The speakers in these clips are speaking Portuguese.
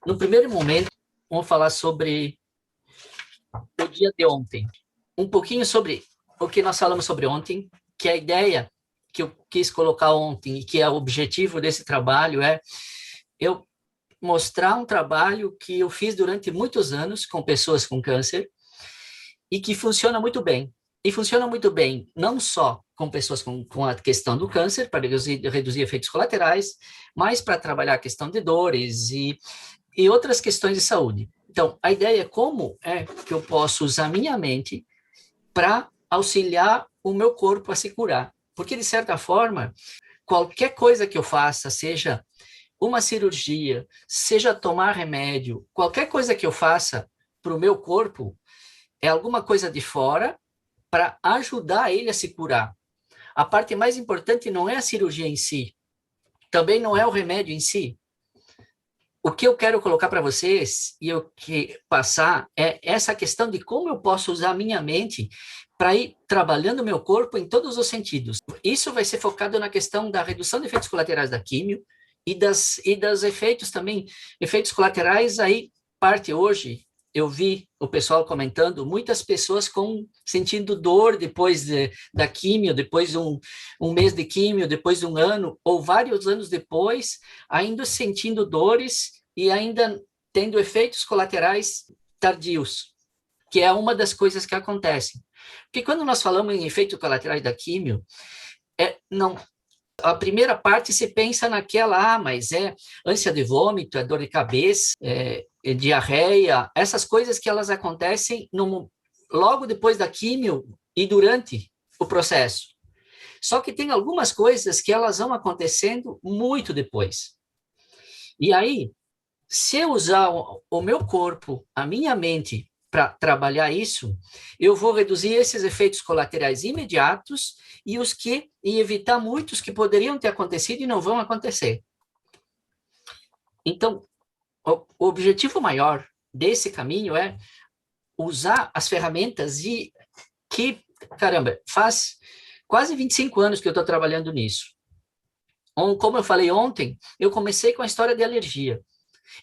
No primeiro momento, vamos falar sobre o dia de ontem. Um pouquinho sobre o que nós falamos sobre ontem, que a ideia que eu quis colocar ontem e que é o objetivo desse trabalho é eu mostrar um trabalho que eu fiz durante muitos anos com pessoas com câncer e que funciona muito bem. E funciona muito bem não só com pessoas com a questão do câncer, para reduzir efeitos colaterais, mas para trabalhar a questão de dores e outras questões de saúde. Então, a ideia é como é que eu posso usar minha mente para auxiliar o meu corpo a se curar. Porque, de certa forma, qualquer coisa que eu faça, seja uma cirurgia, seja tomar remédio, qualquer coisa que eu faça para o meu corpo, é alguma coisa de fora para ajudar ele a se curar. A parte mais importante não é a cirurgia em si, também não é o remédio em si. O que eu quero colocar para vocês e eu que passar é essa questão de como eu posso usar a minha mente para ir trabalhando o meu corpo em todos os sentidos. Isso vai ser focado na questão da redução de efeitos colaterais da químio e das efeitos também, efeitos colaterais aí, parte hoje, eu vi o pessoal comentando, muitas pessoas sentindo dor depois da químio, depois de um mês de químio, depois de um ano, ou vários anos depois, ainda sentindo dores e ainda tendo efeitos colaterais tardios, que é uma das coisas que acontecem. Porque quando nós falamos em efeitos colaterais da químio, não, a primeira parte se pensa naquela, mas é ânsia de vômito, é dor de cabeça, é diarreia, essas coisas que elas acontecem logo depois da químio e durante o processo. Só que tem algumas coisas que elas vão acontecendo muito depois. E aí, se eu usar o meu corpo, a minha mente, para trabalhar isso, eu vou reduzir esses efeitos colaterais imediatos e evitar muitos que poderiam ter acontecido e não vão acontecer. Então, o objetivo maior desse caminho é usar as ferramentas caramba, faz quase 25 anos que eu estou trabalhando nisso. Como eu falei ontem, eu comecei com a história de alergia.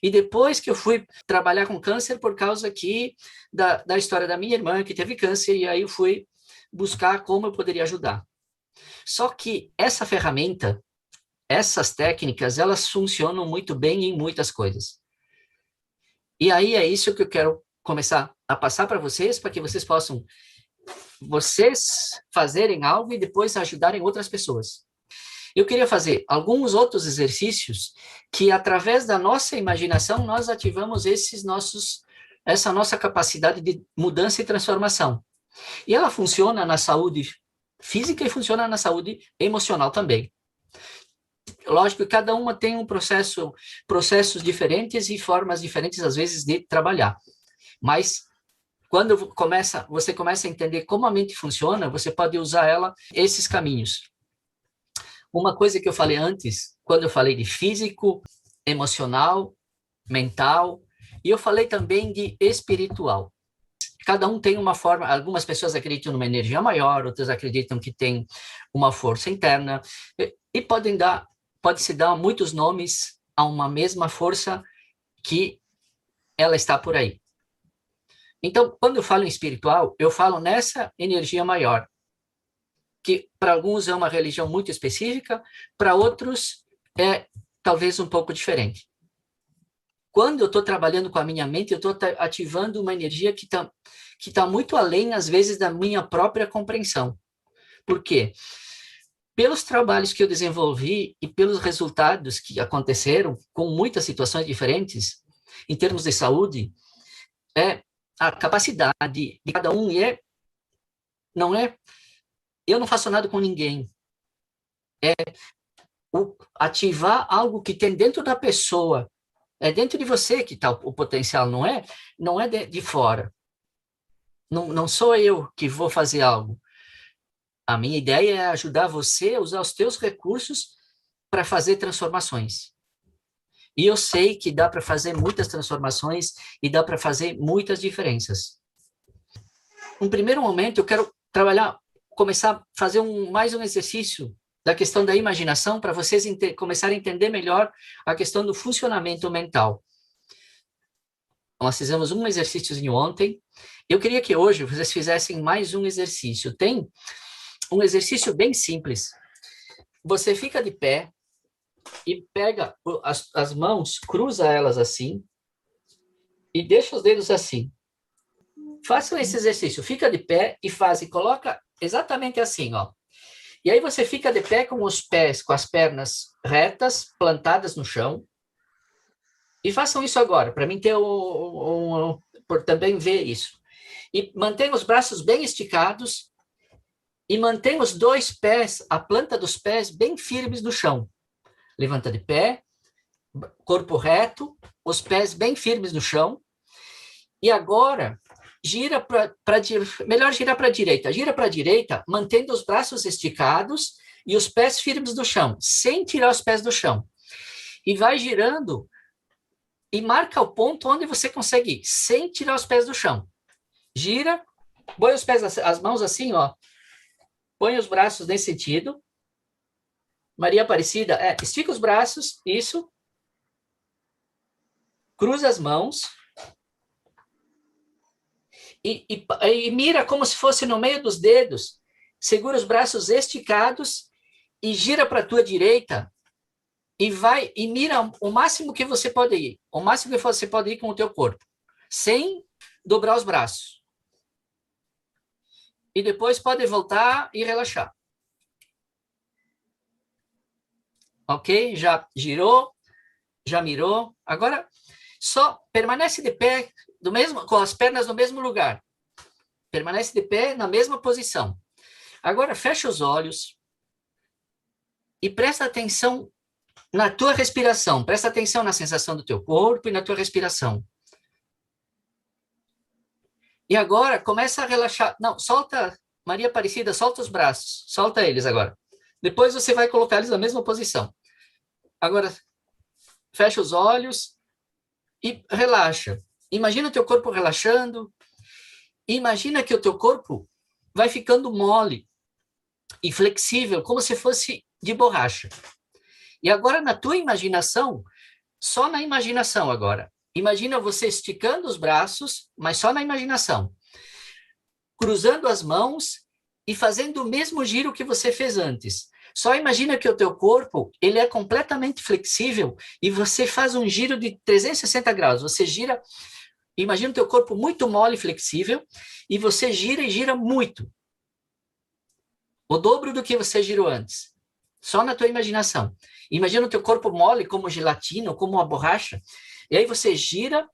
E depois que eu fui trabalhar com câncer por causa aqui da história da minha irmã, que teve câncer, e aí eu fui buscar como eu poderia ajudar. Só que essa ferramenta, essas técnicas, elas funcionam muito bem em muitas coisas. E aí é isso que eu quero começar a passar para vocês, para que vocês possam fazerem algo e depois ajudarem outras pessoas. Eu queria fazer alguns outros exercícios que, através da nossa imaginação, nós ativamos essa nossa capacidade de mudança e transformação. E ela funciona na saúde física e funciona na saúde emocional também. Lógico que cada uma tem processos diferentes e formas diferentes, às vezes, de trabalhar. Mas, quando você começa a entender como a mente funciona, você pode usar esses caminhos. Uma coisa que eu falei antes, quando eu falei de físico, emocional, mental, e eu falei também de espiritual. Cada um tem uma forma, algumas pessoas acreditam numa energia maior, outras acreditam que tem uma força interna, e pode-se dar muitos nomes a uma mesma força que ela está por aí. Então, quando eu falo em espiritual, eu falo nessa energia maior, que para alguns é uma religião muito específica, para outros é talvez um pouco diferente. Quando eu estou trabalhando com a minha mente, eu estou ativando uma energia que tá muito além, às vezes, da minha própria compreensão. Por quê? Pelos trabalhos que eu desenvolvi e pelos resultados que aconteceram com muitas situações diferentes, em termos de saúde, a capacidade de cada um eu não faço nada com ninguém. Ativar algo que tem dentro da pessoa. É dentro de você que está o potencial, não é de fora. Não sou eu que vou fazer algo. A minha ideia é ajudar você a usar os teus recursos para fazer transformações. E eu sei que dá para fazer muitas transformações e dá para fazer muitas diferenças. No primeiro momento, eu quero começar a fazer mais um exercício da questão da imaginação para vocês começarem a entender melhor a questão do funcionamento mental. Nós fizemos um exercíciozinho ontem. Eu queria que hoje vocês fizessem mais um exercício. Tem um exercício bem simples. Você fica de pé e pega as mãos, cruza elas assim e deixa os dedos assim. Façam esse exercício. Fica de pé e faz, e coloca exatamente assim, ó. E aí você fica de pé com os pés, com as pernas retas, plantadas no chão. E façam isso agora, para mim ter por também ver isso. E mantenha os braços bem esticados e mantenha os dois pés, a planta dos pés bem firmes no chão. Levanta de pé, corpo reto, os pés bem firmes no chão. E agora gira para melhor girar para a direita. Gira para a direita, mantendo os braços esticados e os pés firmes no chão, sem tirar os pés do chão. E vai girando e marca o ponto onde você consegue ir, sem tirar os pés do chão. Gira, põe os pés, as mãos assim, ó. Põe os braços nesse sentido. Maria Aparecida, estica os braços, isso. Cruza as mãos. E mira como se fosse no meio dos dedos. Segura os braços esticados e gira para a tua direita e vai e mira o máximo que você pode ir. O máximo que você pode ir com o teu corpo, sem dobrar os braços. E depois pode voltar e relaxar. Ok? Já girou, já mirou. Agora, só permanece de pé com as pernas no mesmo lugar. Permanece de pé na mesma posição. Agora, fecha os olhos e presta atenção na tua respiração. Presta atenção na sensação do teu corpo e na tua respiração. E agora, começa a relaxar. Não, solta, Maria Aparecida, solta os braços. Solta eles agora. Depois você vai colocar eles na mesma posição. Agora, fecha os olhos e relaxa. Imagina o teu corpo relaxando. Imagina que o teu corpo vai ficando mole e flexível, como se fosse de borracha. E agora, na tua imaginação, só na imaginação agora. Imagina você esticando os braços, mas só na imaginação. Cruzando as mãos e fazendo o mesmo giro que você fez antes. Só imagina que o teu corpo, ele é completamente flexível e você faz um giro de 360 graus. Você gira, imagina o teu corpo muito mole e flexível e você gira e gira muito. O dobro do que você girou antes. Só na tua imaginação. Imagina o teu corpo mole como gelatina, como uma borracha. E aí você gira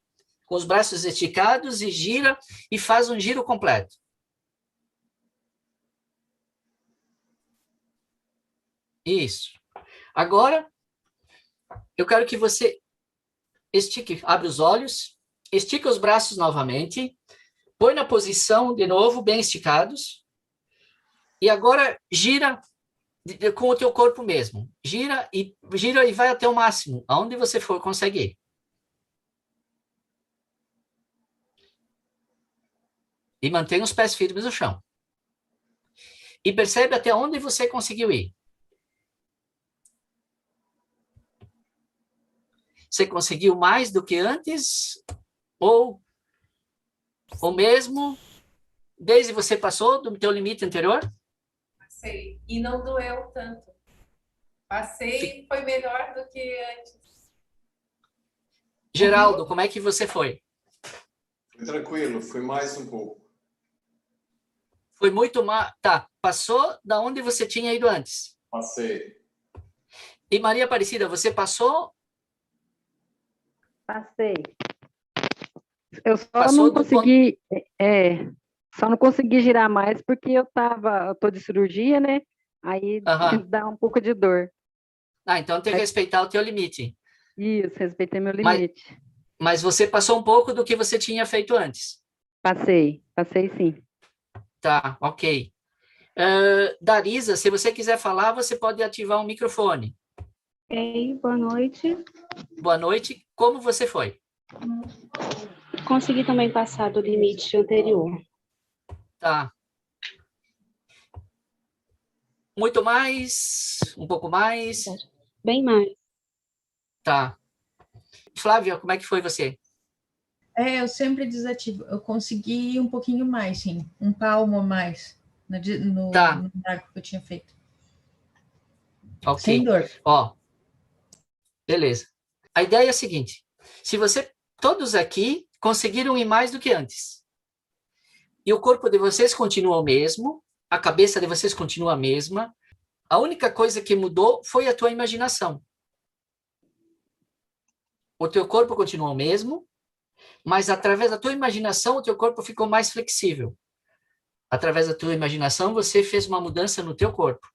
com os braços esticados e gira e faz um giro completo. Isso. Agora, eu quero que você estique, abre os olhos, estica os braços novamente, põe na posição de novo, bem esticados. E agora gira com o teu corpo mesmo. Gira e vai até o máximo, aonde você for conseguir. E mantenha os pés firmes no chão. E percebe até onde você conseguiu ir. Você conseguiu mais do que antes? Ou mesmo desde você passou do teu limite anterior? Passei. E não doeu tanto. Passei e foi melhor do que antes. Geraldo, como é que você foi? Foi tranquilo, foi mais um pouco. Foi muito mais. Tá, passou da onde você tinha ido antes. Passei. E Maria Aparecida, você passou? Passei. Eu só Passou não do consegui, só não consegui girar mais porque eu tô de cirurgia, né? Aí Aham. dá um pouco de dor. Ah, então tem que respeitar o teu limite. Isso, respeitei meu limite. Mas você passou um pouco do que você tinha feito antes. Passei sim. Tá, ok. Darisa, se você quiser falar, você pode ativar o microfone. Ei, boa noite. Boa noite. Como você foi? Consegui também passar do limite anterior. Tá. Muito mais? Um pouco mais? Bem mais. Tá. Flávia, como é que foi você? Eu sempre desativo. Eu consegui um pouquinho mais, sim. Um palmo a mais no Tá, marco que eu tinha feito. Sem ok. dor. Ó, beleza. A ideia é a seguinte: se você, todos aqui conseguiram ir mais do que antes, e o corpo de vocês continua o mesmo, a cabeça de vocês continua a mesma, a única coisa que mudou foi a tua imaginação. O teu corpo continua o mesmo, mas através da tua imaginação, o teu corpo ficou mais flexível. Através da tua imaginação, você fez uma mudança no teu corpo.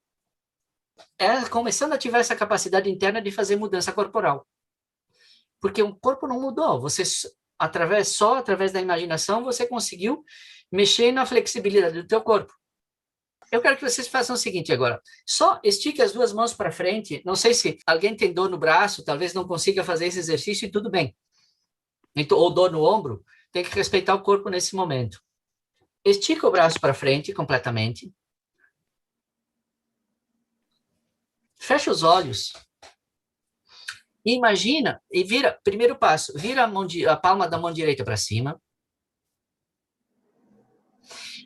Começando a ativar essa capacidade interna de fazer mudança corporal. Porque o corpo não mudou. Você, só através da imaginação, você conseguiu mexer na flexibilidade do teu corpo. Eu quero que vocês façam o seguinte agora. Só estique as duas mãos para frente. Não sei se alguém tem dor no braço, talvez não consiga fazer esse exercício e tudo bem. Ou dor no ombro, tem que respeitar o corpo nesse momento. Estica o braço para frente completamente. Fecha os olhos. E imagina, e vira, primeiro passo, vira a palma da mão direita para cima.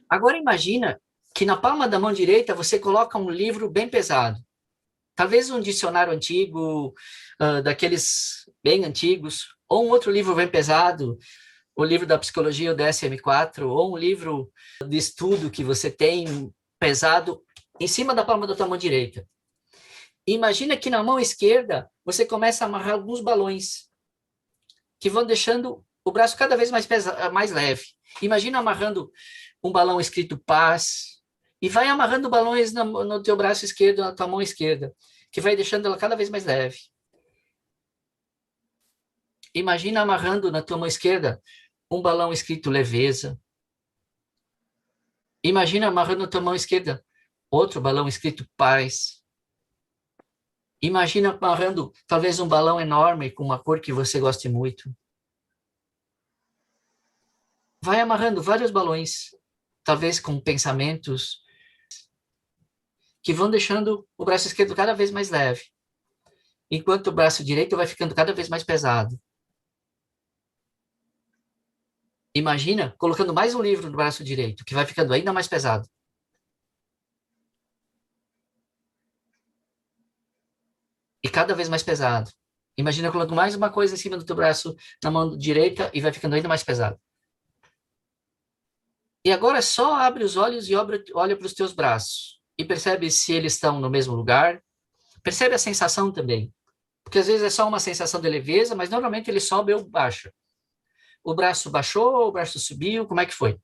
Agora imagina que na palma da mão direita você coloca um livro bem pesado. Talvez um dicionário antigo, daqueles bem antigos, ou um outro livro bem pesado, o livro da psicologia, o DSM-4, ou um livro de estudo que você tem pesado em cima da palma da tua mão direita. Imagina que na mão esquerda você começa a amarrar alguns balões que vão deixando o braço cada vez mais leve. Imagina amarrando um balão escrito paz e vai amarrando balões no teu braço esquerdo, na tua mão esquerda, que vai deixando ela cada vez mais leve. Imagina amarrando na tua mão esquerda um balão escrito leveza. Imagina amarrando na tua mão esquerda outro balão escrito paz. Imagina amarrando talvez um balão enorme com uma cor que você goste muito. Vai amarrando vários balões, talvez com pensamentos que vão deixando o braço esquerdo cada vez mais leve, enquanto o braço direito vai ficando cada vez mais pesado. Imagina colocando mais um livro no braço direito, que vai ficando ainda mais pesado. E cada vez mais pesado. Imagina colocando mais uma coisa em cima do teu braço na mão direita e vai ficando ainda mais pesado. E agora só abre os olhos e olha para os teus braços. E percebe se eles estão no mesmo lugar. Percebe a sensação também. Porque às vezes é só uma sensação de leveza, mas normalmente ele sobe ou baixa. O braço baixou, o braço subiu, como é que foi?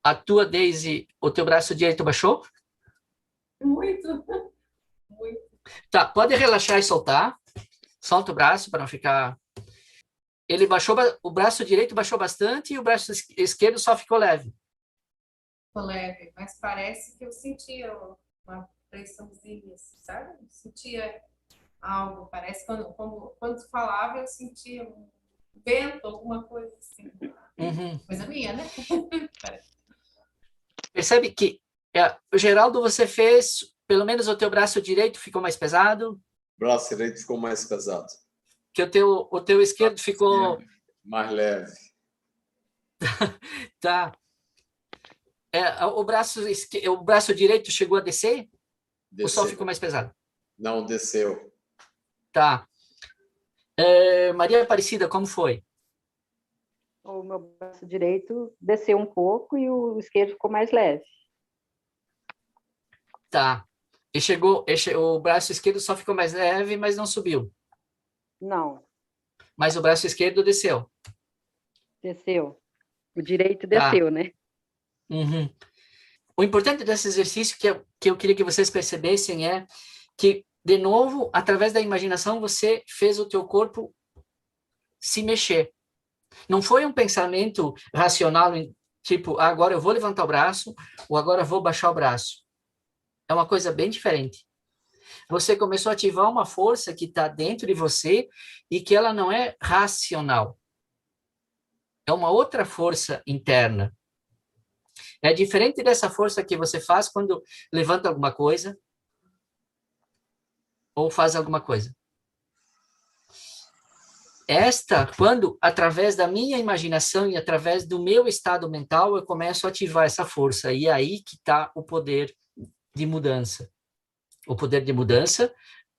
A tua, Daisy, o teu braço direito baixou? Muito, muito. Tá, pode relaxar e soltar. Solta o braço para não ficar... Ele baixou, o braço direito baixou bastante e o braço esquerdo só ficou leve. Ficou leve, mas parece que eu sentia uma pressãozinha, sabe? Eu sentia algo, parece quando tu falava eu sentia um vento, alguma coisa assim. Uhum. Coisa minha, né? Percebe que, o Geraldo, você fez, pelo menos o teu braço direito ficou mais pesado, O braço direito ficou mais pesado. que o teu esquerdo ficou... Mais leve. Tá. O braço direito chegou a descer? Ou só Desceu. ficou mais pesado? Não, desceu. Tá. Maria Aparecida, como foi? O meu braço direito desceu um pouco e o esquerdo ficou mais leve. Tá. O braço esquerdo só ficou mais leve, mas não subiu. Não, Mas o braço esquerdo desceu. desceu. O direito Tá. desceu, né? Uhum. O importante desse exercício que eu queria que vocês percebessem é que, de novo, através da imaginação, você fez o teu corpo se mexer. Não foi um pensamento racional, tipo, agora eu vou levantar o braço, ou agora eu vou baixar o braço. É uma coisa bem diferente. Você começou a ativar uma força que está dentro de você e que ela não é racional. É uma outra força interna. É diferente dessa força que você faz quando levanta alguma coisa ou faz alguma coisa. quando, através da minha imaginação e através do meu estado mental, eu começo a ativar essa força. E é aí que está o poder de mudança. O poder de mudança,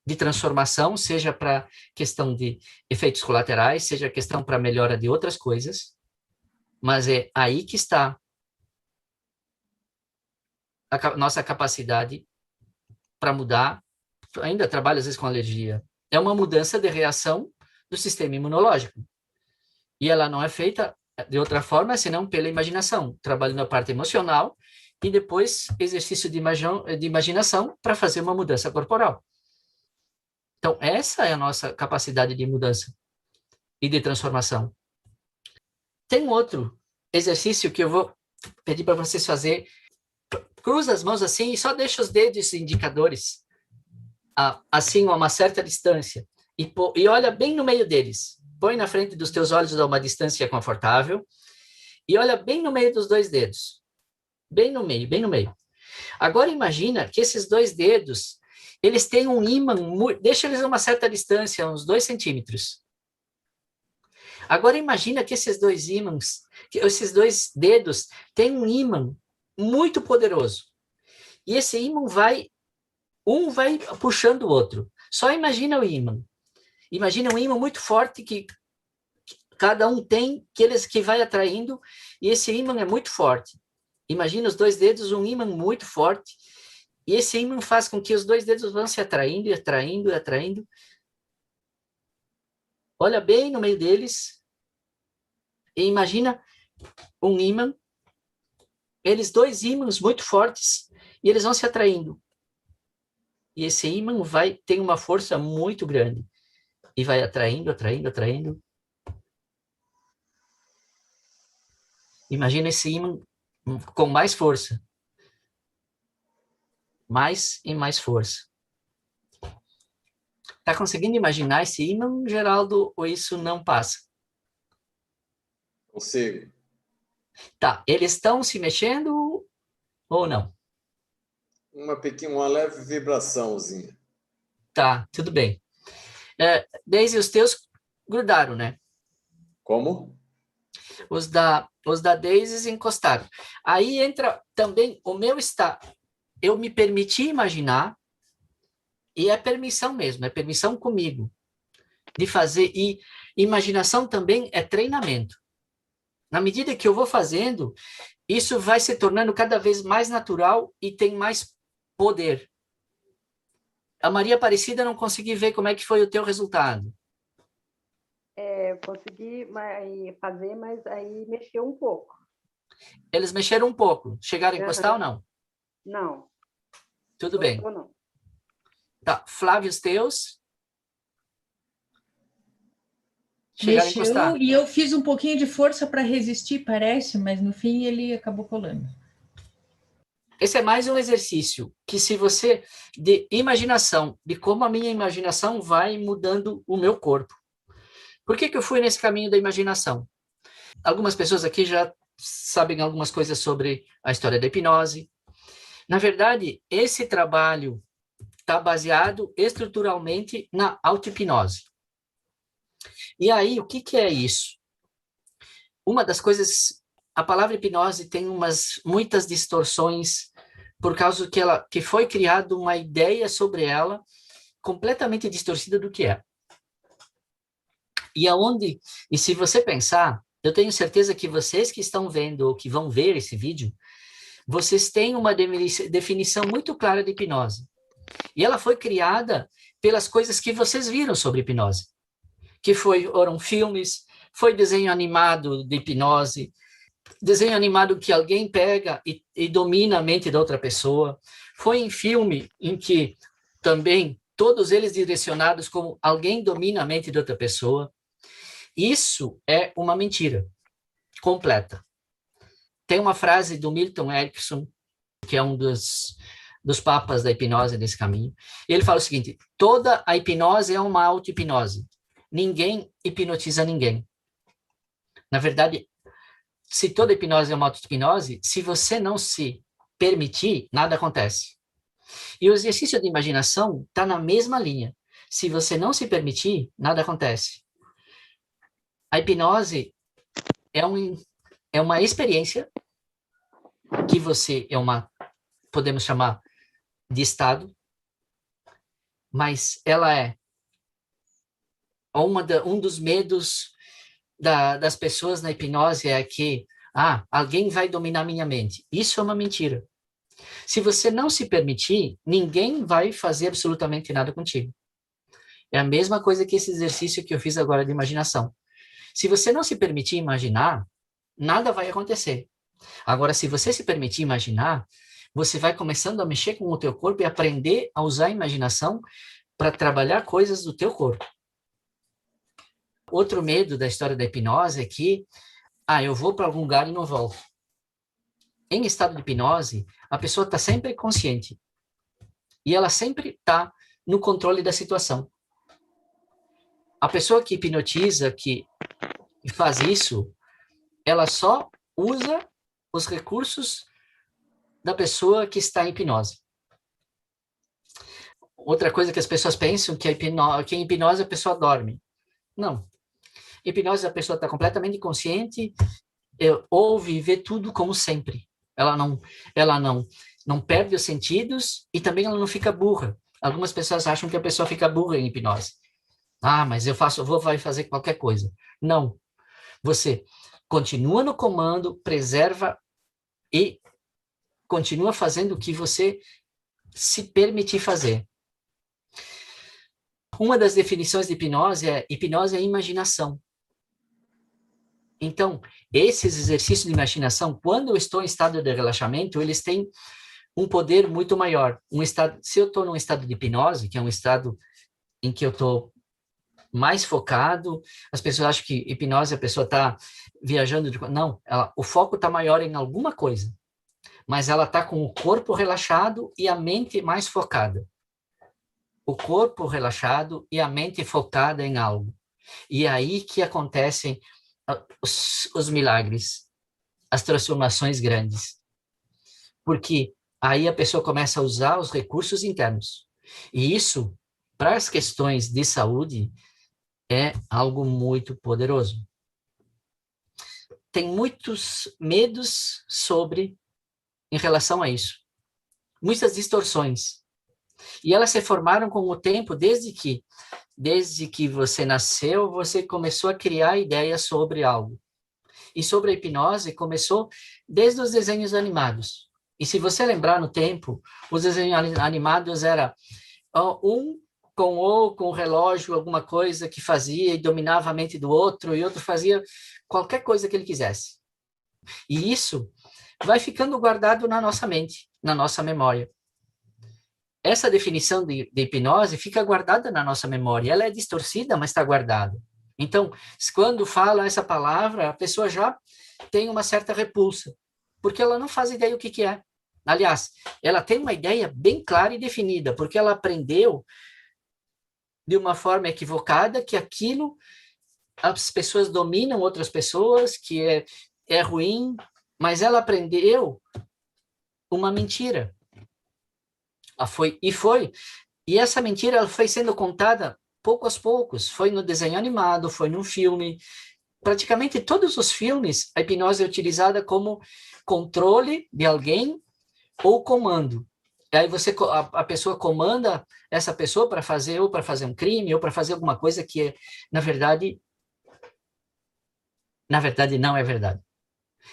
de transformação, seja para questão de efeitos colaterais, seja questão para melhora de outras coisas, mas é aí que está a nossa capacidade para mudar. Ainda trabalho às vezes com alergia. É uma mudança de reação do sistema imunológico. E ela não é feita de outra forma, senão pela imaginação. Trabalho na parte emocional e depois exercício de imaginação para fazer uma mudança corporal. Então, essa é a nossa capacidade de mudança e de transformação. Tem um outro exercício que eu vou pedir para vocês fazer. Cruza as mãos assim e só deixa os dedos indicadores assim a uma certa distância e olha bem no meio deles. Põe na frente dos teus olhos a uma distância confortável e olha bem no meio dos dois dedos. Bem no meio, bem no meio. Agora imagina que esses dois dedos, eles têm um ímã, deixa eles a uma certa distância, uns 2 centímetros. Agora imagina que esses dois ímãs, que esses dois dedos têm um ímã muito poderoso. E esse ímã vai puxando o outro. Só imagina o ímã. Imagina um ímã muito forte que cada um tem, que vai atraindo, e esse ímã é muito forte. Imagina os dois dedos, um ímã muito forte, e esse ímã faz com que os dois dedos vão se atraindo e atraindo e atraindo. Olha bem no meio deles e imagina um ímã, dois ímãs muito fortes, e eles vão se atraindo. E esse ímã tem uma força muito grande. E vai atraindo, atraindo, atraindo. Imagina esse ímã com mais força. Mais e mais força. Está conseguindo imaginar esse ímã, Geraldo, ou isso não passa? Consigo. Tá, eles estão se mexendo ou não? Uma leve vibraçãozinha. Tá, tudo bem. Daisy, os teus grudaram, né? Como? Os da Daisy encostaram. Aí entra também o meu estado. Eu me permiti imaginar, e é permissão mesmo, é permissão comigo, de fazer. E imaginação também é treinamento. Na medida que eu vou fazendo, isso vai se tornando cada vez mais natural e tem mais poder. A Maria Aparecida, não consegui ver como é que foi o teu resultado. Consegui fazer, mas aí mexeu um pouco. Eles mexeram um pouco. Chegaram a encostar ou não? Não. Tudo bem. Não. Tá. Flávio, os teus? Chegaram a encostar. Mexeu e eu fiz um pouquinho de força para resistir, parece, mas no fim ele acabou colando. Esse é mais um exercício que, se você, de imaginação, de como a minha imaginação vai mudando o meu corpo. Por que eu fui nesse caminho da imaginação? Algumas pessoas aqui já sabem algumas coisas sobre a história da hipnose. Na verdade, esse trabalho está baseado estruturalmente na auto-hipnose. E aí, o que é isso? Uma das coisas, a palavra hipnose tem muitas distorções por causa que foi criada uma ideia sobre ela completamente distorcida do que é. E se você pensar, eu tenho certeza que vocês que estão vendo ou que vão ver esse vídeo, vocês têm uma definição muito clara de hipnose. E ela foi criada pelas coisas que vocês viram sobre hipnose, que foram filmes, foi desenho animado de hipnose, desenho animado que alguém pega e domina a mente da outra pessoa, foi em filme em que também todos eles direcionados como alguém domina a mente de outra pessoa. Isso é uma mentira completa. Tem uma frase do Milton Erickson, que é um dos papas da hipnose nesse caminho. Ele fala o seguinte: toda a hipnose é uma auto-hipnose. Ninguém hipnotiza ninguém. Na verdade, se toda hipnose é uma auto-hipnose, se você não se permitir, nada acontece. E o exercício de imaginação está na mesma linha. Se você não se permitir, nada acontece. A hipnose é uma experiência que você podemos chamar de estado, mas ela é um dos medos das pessoas na hipnose é que alguém vai dominar minha mente. Isso é uma mentira. Se você não se permitir, ninguém vai fazer absolutamente nada contigo. É a mesma coisa que esse exercício que eu fiz agora de imaginação. Se você não se permitir imaginar, nada vai acontecer. Agora, se você se permitir imaginar, você vai começando a mexer com o teu corpo e aprender a usar a imaginação para trabalhar coisas do teu corpo. Outro medo da história da hipnose é que, eu vou para algum lugar e não volto. Em estado de hipnose, a pessoa está sempre consciente. E ela sempre está no controle da situação. A pessoa que hipnotiza, que faz isso, ela só usa os recursos da pessoa que está em hipnose. Outra coisa que as pessoas pensam que em hipnose a pessoa dorme. Não. Em hipnose a pessoa está completamente consciente, ouve e vê tudo como sempre. Ela não perde os sentidos e também ela não fica burra. Algumas pessoas acham que a pessoa fica burra em hipnose. Mas vai fazer qualquer coisa. Não. Você continua no comando, preserva e continua fazendo o que você se permitir fazer. Uma das definições de hipnose é imaginação. Então, esses exercícios de imaginação, quando eu estou em estado de relaxamento, eles têm um poder muito maior. Se eu estou num estado de hipnose, que é um estado em que eu estou mais focado, as pessoas acham que hipnose a pessoa está viajando. Não, o foco está maior em alguma coisa, mas ela está com o corpo relaxado e a mente mais focada. O corpo relaxado e a mente focada em algo. E é aí que acontecem os milagres, as transformações grandes. Porque aí a pessoa começa a usar os recursos internos. E isso, para as questões de saúde, é algo muito poderoso. Tem muitos medos em relação a isso. Muitas distorções. E elas se formaram com o tempo, desde que você nasceu, você começou a criar ideias sobre algo. E sobre a hipnose começou desde os desenhos animados. E se você lembrar no tempo, os desenhos animados era com o relógio, alguma coisa que fazia e dominava a mente do outro, e outro fazia qualquer coisa que ele quisesse. E isso vai ficando guardado na nossa mente, na nossa memória. Essa definição de hipnose fica guardada na nossa memória. Ela é distorcida, mas está guardada. Então, quando fala essa palavra, a pessoa já tem uma certa repulsa, porque ela não faz ideia do que é. Aliás, ela tem uma ideia bem clara e definida, porque ela aprendeu de uma forma equivocada que as pessoas dominam outras pessoas, que é ruim, mas ela aprendeu uma mentira. E essa mentira ela foi sendo contada pouco aos poucos. Foi no desenho animado, foi num filme. Praticamente todos os filmes, a hipnose é utilizada como controle de alguém ou comando. E aí a pessoa comanda essa pessoa para fazer um crime ou para fazer alguma coisa que na verdade não é verdade.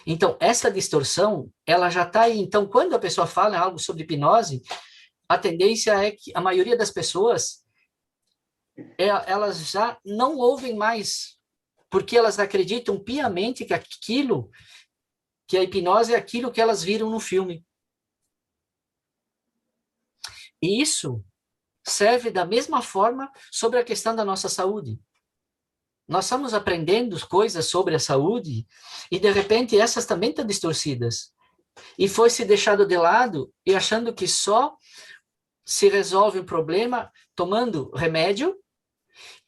Então, essa distorção, ela já está aí. Então, quando a pessoa fala algo sobre hipnose, a tendência é que a maioria das pessoas, elas já não ouvem mais, porque elas acreditam piamente que a hipnose é aquilo que elas viram no filme. E isso serve da mesma forma sobre a questão da nossa saúde. Nós estamos aprendendo coisas sobre a saúde e, de repente, essas também estão distorcidas. E foi se deixado de lado e achando que só se resolve um problema tomando remédio,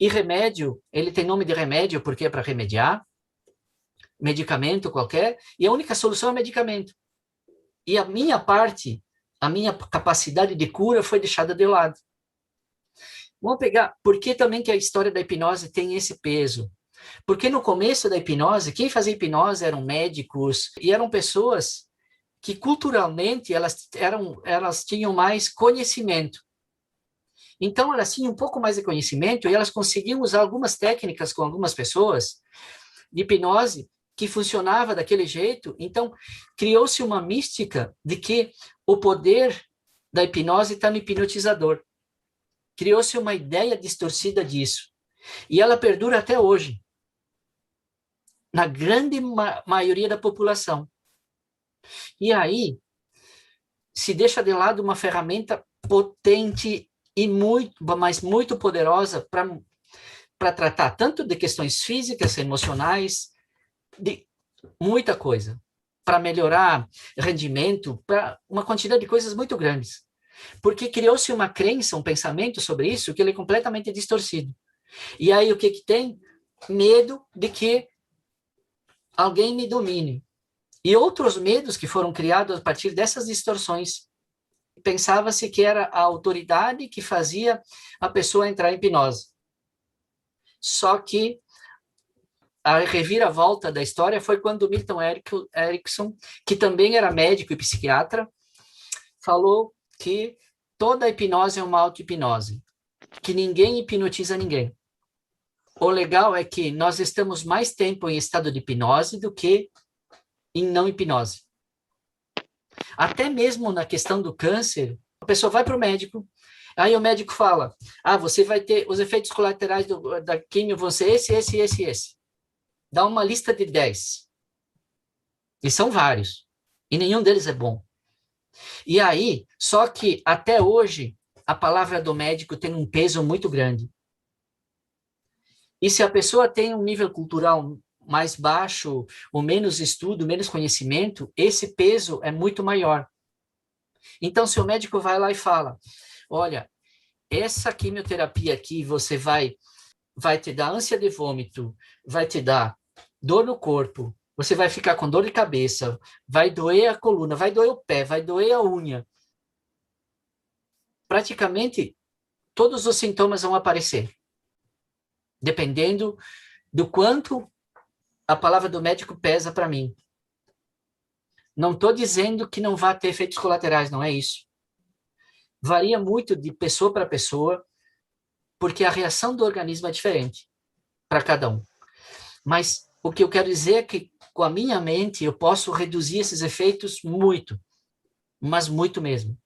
e remédio, ele tem nome de remédio porque é para remediar, medicamento qualquer, e a única solução é medicamento. E a minha capacidade de cura foi deixada de lado. Vamos pegar, por que também que a história da hipnose tem esse peso? Porque no começo da hipnose, quem fazia hipnose eram médicos e eram pessoas que culturalmente elas tinham mais conhecimento. Então, elas tinham um pouco mais de conhecimento e elas conseguiam usar algumas técnicas com algumas pessoas de hipnose que funcionava daquele jeito. Então, criou-se uma mística de que o poder da hipnose está no hipnotizador. Criou-se uma ideia distorcida disso. E ela perdura até hoje, na grande maioria da população. E aí, se deixa de lado uma ferramenta potente e mas muito poderosa para tratar tanto de questões físicas, emocionais, de muita coisa, para melhorar rendimento, para uma quantidade de coisas muito grandes. Porque criou-se uma crença, um pensamento sobre isso, que ele é completamente distorcido. E aí o que tem? Medo de que alguém me domine. E outros medos que foram criados a partir dessas distorções. Pensava-se que era a autoridade que fazia a pessoa entrar em hipnose. Só que a reviravolta da história foi quando Milton Erickson, que também era médico e psiquiatra, falou que toda hipnose é uma auto-hipnose, que ninguém hipnotiza ninguém. O legal é que nós estamos mais tempo em estado de hipnose do que em não hipnose. Até mesmo na questão do câncer, a pessoa vai para o médico, aí o médico fala, você vai ter, os efeitos colaterais da quimio vão ser esse. Dá uma lista de 10. E são vários. E nenhum deles é bom. E aí, só que até hoje, a palavra do médico tem um peso muito grande. E se a pessoa tem um nível cultural mais baixo, ou menos estudo, menos conhecimento, esse peso é muito maior. Então, se o médico vai lá e fala, olha, essa quimioterapia aqui você vai te dar ânsia de vômito, vai te dar dor no corpo, você vai ficar com dor de cabeça, vai doer a coluna, vai doer o pé, vai doer a unha. Praticamente, todos os sintomas vão aparecer, dependendo do quanto a palavra do médico pesa para mim. Não estou dizendo que não vai ter efeitos colaterais, não é isso. Varia muito de pessoa para pessoa, porque a reação do organismo é diferente para cada um. Mas o que eu quero dizer é que, com a minha mente, eu posso reduzir esses efeitos muito, mas muito mesmo.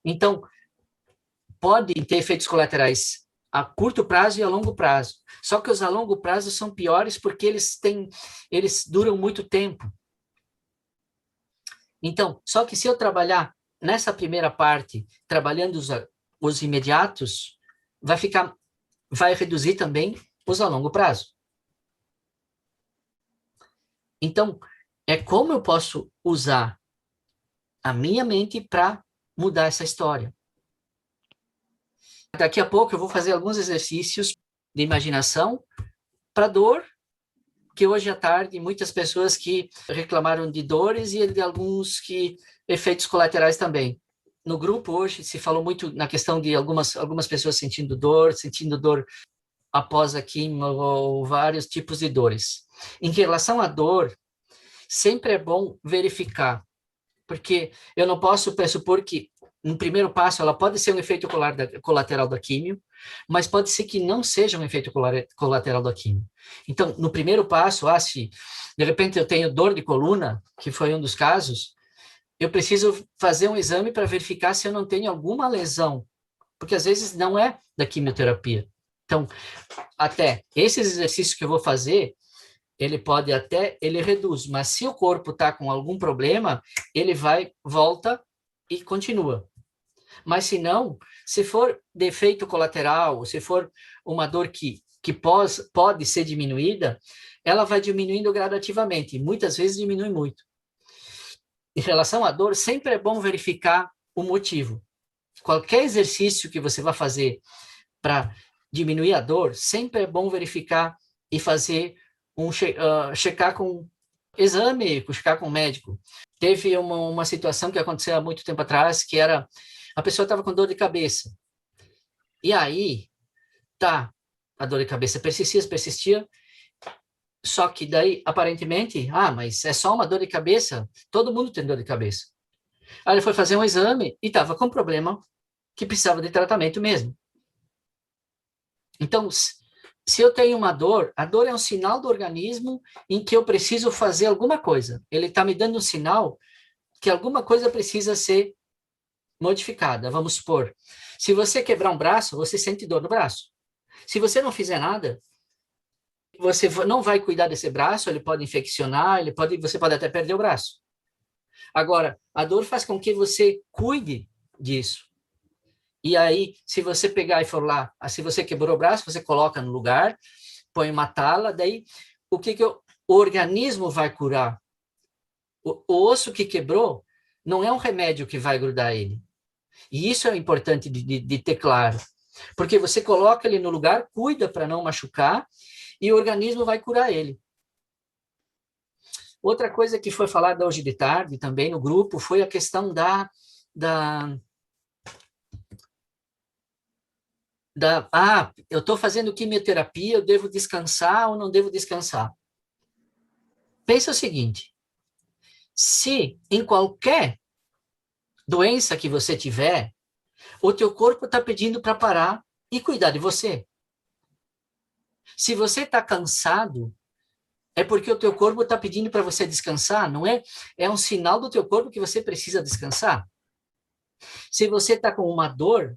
Então, podem ter efeitos colaterais a curto prazo e a longo prazo. Só que os a longo prazo são piores porque eles duram muito tempo. Então, só que se eu trabalhar nessa primeira parte, trabalhando os imediatos, vai reduzir também os a longo prazo. Então, é como eu posso usar a minha mente para mudar essa história. Daqui a pouco eu vou fazer alguns exercícios de imaginação para dor, que hoje à tarde muitas pessoas que reclamaram de dores e de alguns efeitos colaterais também. No grupo hoje se falou muito na questão de algumas pessoas sentindo dor após a quimio ou vários tipos de dores. Em relação à dor, sempre é bom verificar, porque eu não posso pressupor que no primeiro passo ela pode ser um efeito colateral da quimio, mas pode ser que não seja um efeito colateral da quimio. Então, no primeiro passo, se de repente eu tenho dor de coluna, que foi um dos casos, eu preciso fazer um exame para verificar se eu não tenho alguma lesão, porque às vezes não é da quimioterapia. Então, até esses exercícios que eu vou fazer, ele reduz, mas se o corpo está com algum problema, ele volta e continua. Mas se não, se for defeito colateral, se for uma dor que pode ser diminuída, ela vai diminuindo gradativamente, e muitas vezes diminui muito. Em relação à dor, sempre é bom verificar o motivo. Qualquer exercício que você vai fazer para diminuir a dor, sempre é bom verificar e fazer checar com exame, checar com o médico. Teve uma situação que aconteceu há muito tempo atrás, que a pessoa estava com dor de cabeça. E aí, a dor de cabeça persistia, só que daí, aparentemente, mas é só uma dor de cabeça, todo mundo tem dor de cabeça. Aí ele foi fazer um exame e estava com um problema que precisava de tratamento mesmo. Então, se eu tenho uma dor, a dor é um sinal do organismo em que eu preciso fazer alguma coisa. Ele está me dando um sinal que alguma coisa precisa ser modificada. Vamos supor, se você quebrar um braço, você sente dor no braço. Se você não fizer nada, você não vai cuidar desse braço, ele pode infeccionar, você pode até perder o braço. Agora, a dor faz com que você cuide disso. E aí, se você pegar e for lá, se você quebrou o braço, você coloca no lugar, põe uma tala, daí o organismo vai curar? O osso que quebrou não é um remédio que vai grudar ele. E isso é importante de ter claro. Porque você coloca ele no lugar, cuida para não machucar, e o organismo vai curar ele. Outra coisa que foi falada hoje de tarde também no grupo foi a questão eu estou fazendo quimioterapia, eu devo descansar ou não devo descansar? Pensa o seguinte, se em qualquer doença que você tiver, o teu corpo está pedindo para parar e cuidar de você. Se você está cansado, é porque o teu corpo está pedindo para você descansar, não é? É um sinal do teu corpo que você precisa descansar. Se você está com uma dor,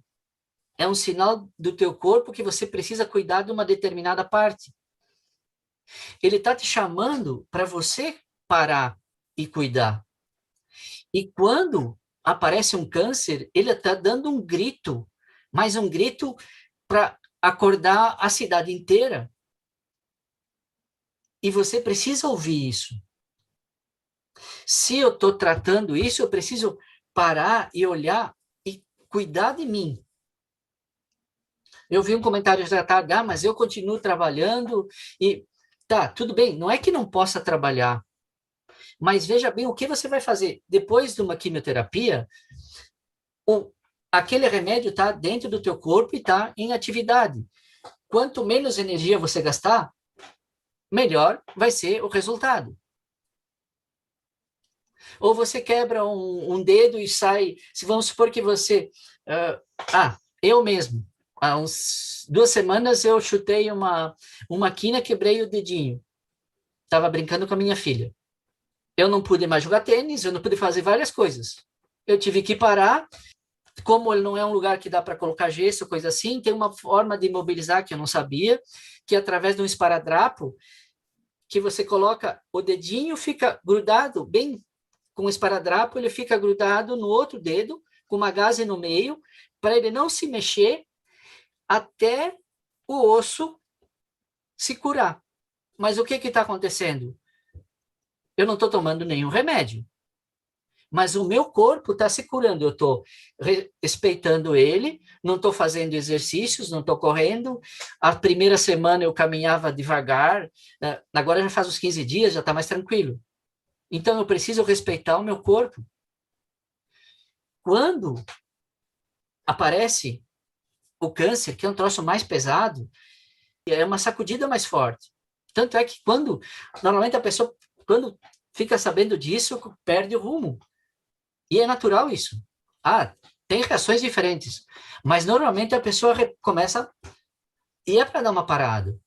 é um sinal do teu corpo que você precisa cuidar de uma determinada parte. Ele está te chamando para você parar e cuidar. E quando aparece um câncer, ele está dando um grito, mas um grito para acordar a cidade inteira. E você precisa ouvir isso. Se eu estou tratando isso, eu preciso parar e olhar e cuidar de mim. Eu vi um comentário já tarde, mas eu continuo trabalhando e tá, tudo bem, não é que não possa trabalhar, mas veja bem o que você vai fazer. Depois de uma quimioterapia, aquele remédio está dentro do teu corpo e está em atividade. Quanto menos energia você gastar, melhor vai ser o resultado. Ou você quebra um dedo e sai... Vamos supor que você... eu mesmo. Há 2 semanas eu chutei uma quina, quebrei o dedinho. Estava brincando com a minha filha. Eu não pude mais jogar tênis, eu não pude fazer várias coisas. Eu tive que parar. Como ele não é um lugar que dá para colocar gesso, coisa assim, tem uma forma de imobilizar que eu não sabia, que através de um esparadrapo, que você coloca o dedinho, fica grudado, bem com o esparadrapo, ele fica grudado no outro dedo, com uma gaze no meio, para ele não se mexer até o osso se curar. Mas o que está acontecendo? Eu não estou tomando nenhum remédio. Mas o meu corpo está se curando. Eu estou respeitando ele, não estou fazendo exercícios, não estou correndo. A primeira semana eu caminhava devagar, agora já faz uns 15 dias, já está mais tranquilo. Então eu preciso respeitar o meu corpo. Quando aparece o câncer, que é um troço mais pesado, é uma sacudida mais forte. Tanto é que normalmente a pessoa, quando fica sabendo disso, perde o rumo. E é natural isso. Tem reações diferentes. Mas normalmente a pessoa começa... E é para dar uma parada.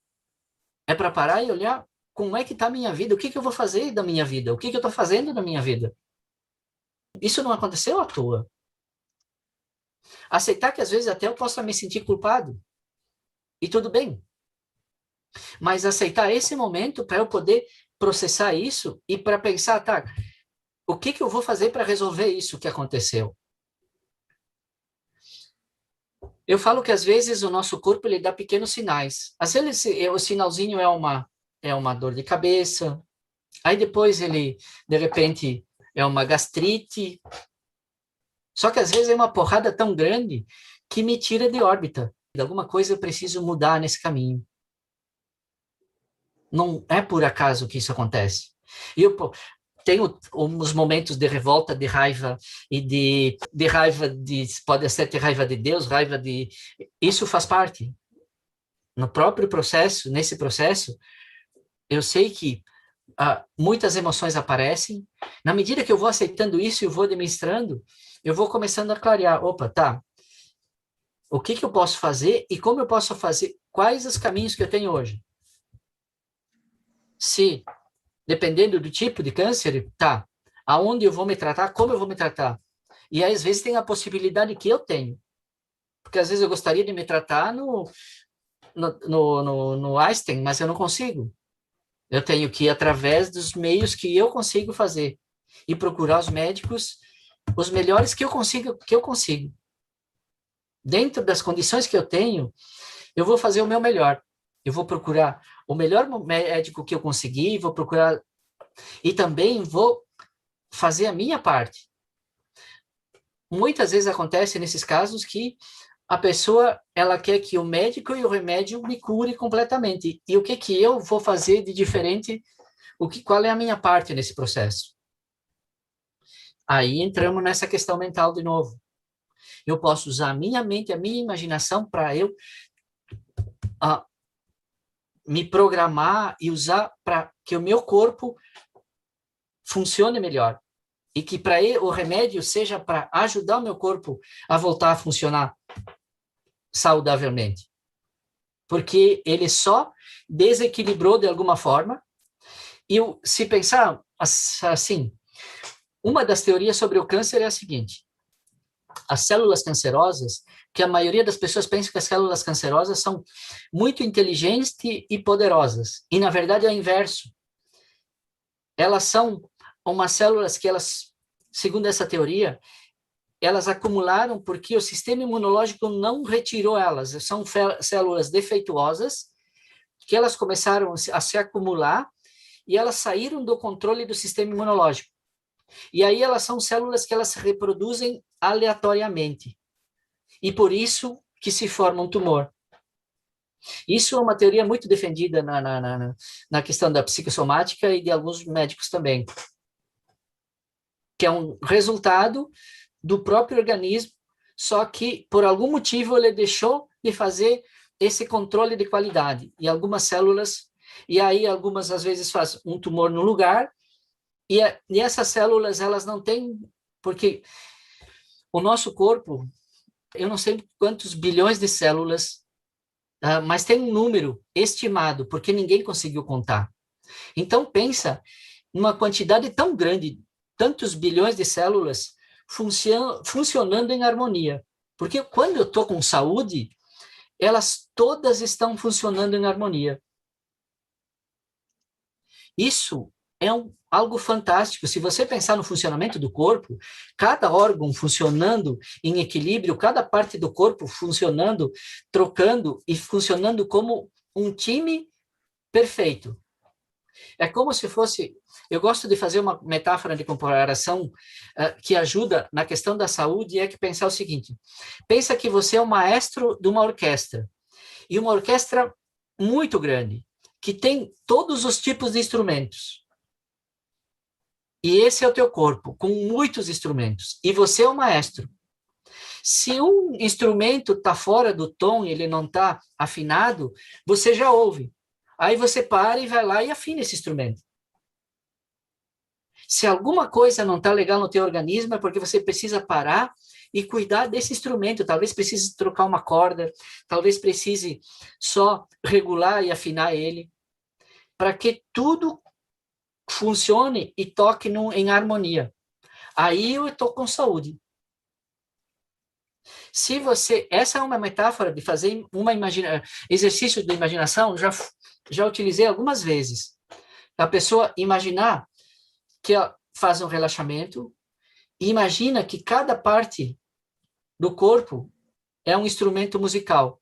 É para parar e olhar como é que está a minha vida, o que eu vou fazer da minha vida, o que eu estou fazendo da minha vida. Isso não aconteceu à toa. Aceitar que às vezes até eu possa me sentir culpado. E tudo bem. Mas aceitar esse momento para eu poder processar isso e para pensar, o que eu vou fazer para resolver isso que aconteceu? Eu falo que às vezes o nosso corpo ele dá pequenos sinais. Às vezes o sinalzinho é uma dor de cabeça, aí depois ele, de repente, é uma gastrite. Só que às vezes é uma porrada tão grande que me tira de órbita. Alguma coisa eu preciso mudar nesse caminho. Não é por acaso que isso acontece. E eu tenho uns momentos de revolta, de raiva, e de raiva pode ser ter raiva de Deus, isso faz parte. no próprio processo, nesse processo, eu sei que muitas emoções aparecem. Na medida que eu vou aceitando isso e eu vou administrando, eu vou começando a clarear. Opa, tá. O que eu posso fazer e como eu posso fazer? Quais os caminhos que eu tenho hoje? Se, dependendo do tipo de câncer, tá. Aonde eu vou me tratar? Como eu vou me tratar? E aí, às vezes tem a possibilidade que eu tenho. Porque às vezes eu gostaria de me tratar no Einstein, mas eu não consigo. Eu tenho que ir através dos meios que eu consigo fazer e procurar os médicos, os melhores que eu consigo. Dentro das condições que eu tenho, eu vou fazer o meu melhor. Eu vou procurar o melhor médico que eu conseguir, vou procurar e também vou fazer a minha parte. Muitas vezes acontece nesses casos que a pessoa, ela quer que o médico e o remédio me cure completamente. E o que eu vou fazer de diferente? Qual é a minha parte nesse processo? Aí entramos nessa questão mental de novo. Eu posso usar a minha mente, a minha imaginação para eu me programar e usar para que o meu corpo funcione melhor. E que para o remédio seja para ajudar o meu corpo a voltar a funcionar saudavelmente. Porque ele só desequilibrou de alguma forma. E se pensar assim, uma das teorias sobre o câncer é a seguinte: as células cancerosas, que a maioria das pessoas pensa que as células cancerosas são muito inteligentes e poderosas. E, na verdade, é o inverso. Elas são umas células que elas, segundo essa teoria, elas acumularam porque o sistema imunológico não retirou elas. São células defeituosas que elas começaram a se acumular e elas saíram do controle do sistema imunológico. E aí elas são células que elas se reproduzem aleatoriamente. E por isso que se forma um tumor. Isso é uma teoria muito defendida na questão da psicossomática e de alguns médicos também. Que é um resultado do próprio organismo, só que por algum motivo ele deixou de fazer esse controle de qualidade. E algumas células, e aí algumas às vezes faz um tumor no lugar, e essas células elas não têm, porque o nosso corpo, eu não sei quantos bilhões de células, mas tem um número estimado, porque ninguém conseguiu contar. Então, pensa numa quantidade tão grande, tantos bilhões de células funcionando em harmonia. Porque quando eu estou com saúde, elas todas estão funcionando em harmonia. Isso é algo fantástico. Se você pensar no funcionamento do corpo, cada órgão funcionando em equilíbrio, cada parte do corpo funcionando, trocando e funcionando como um time perfeito. É como se fosse... Eu gosto de fazer uma metáfora de comparação que ajuda na questão da saúde, é que pensar o seguinte: pensa que você é o maestro de uma orquestra, e uma orquestra muito grande, que tem todos os tipos de instrumentos. E esse é o teu corpo, com muitos instrumentos. E você é o maestro. Se um instrumento está fora do tom, ele não está afinado, você já ouve. Aí você para e vai lá e afina esse instrumento. Se alguma coisa não está legal no teu organismo, é porque você precisa parar e cuidar desse instrumento. Talvez precise trocar uma corda, talvez precise só regular e afinar ele, para que tudo funcione e toque em harmonia. Aí eu estou com saúde. Se você... Essa é uma metáfora de fazer exercício de imaginação, já utilizei algumas vezes. A pessoa imaginar que ela faz um relaxamento e imagina que cada parte do corpo é um instrumento musical.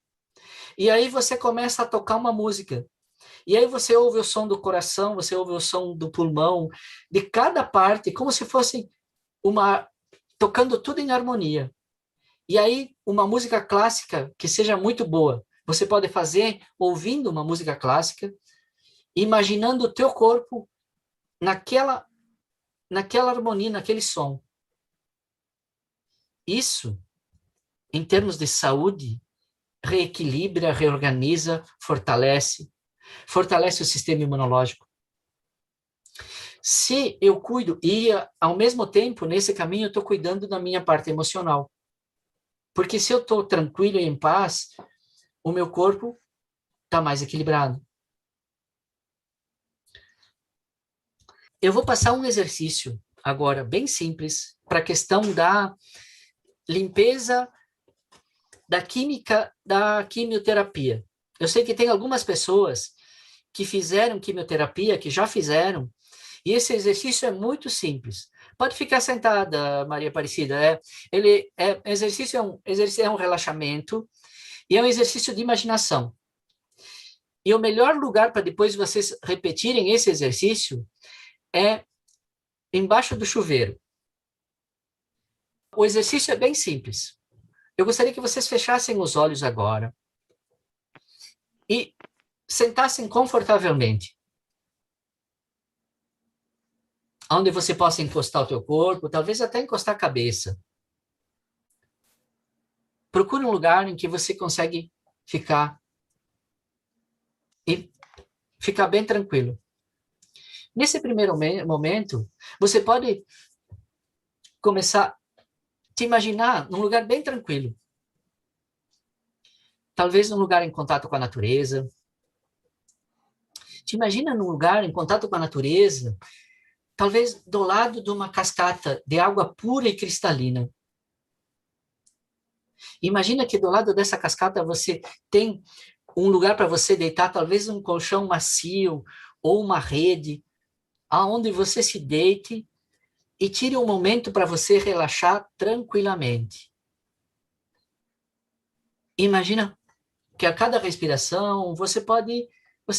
E aí você começa a tocar uma música. E aí você ouve o som do coração, você ouve o som do pulmão, de cada parte, como se fosse tocando tudo em harmonia. E aí, uma música clássica que seja muito boa, você pode fazer ouvindo uma música clássica, imaginando o teu corpo naquela harmonia, naquele som. Isso, em termos de saúde, reequilibra, reorganiza, fortalece o sistema imunológico. Se eu cuido, e ao mesmo tempo, nesse caminho, eu estou cuidando da minha parte emocional. Porque se eu estou tranquilo e em paz, o meu corpo está mais equilibrado. Eu vou passar um exercício agora, bem simples, para a questão da limpeza da química da quimioterapia. Eu sei que tem algumas pessoas que fizeram quimioterapia, que já fizeram, e esse exercício é muito simples. Pode ficar sentada, Maria Aparecida. Exercício é um relaxamento e é um exercício de imaginação. E o melhor lugar para depois vocês repetirem esse exercício é embaixo do chuveiro. O exercício é bem simples. Eu gostaria que vocês fechassem os olhos agora e sentassem confortavelmente. Onde você possa encostar o teu corpo, talvez até encostar a cabeça. Procure um lugar em que você consegue ficar bem tranquilo. Nesse primeiro momento, você pode começar a te imaginar num lugar bem tranquilo. Talvez num lugar em contato com a natureza. Te imagina num lugar em contato com a natureza, talvez do lado de uma cascata de água pura e cristalina. Imagina que do lado dessa cascata você tem um lugar para você deitar, talvez um colchão macio ou uma rede, aonde você se deite e tire um momento para você relaxar tranquilamente. Imagina que a cada respiração você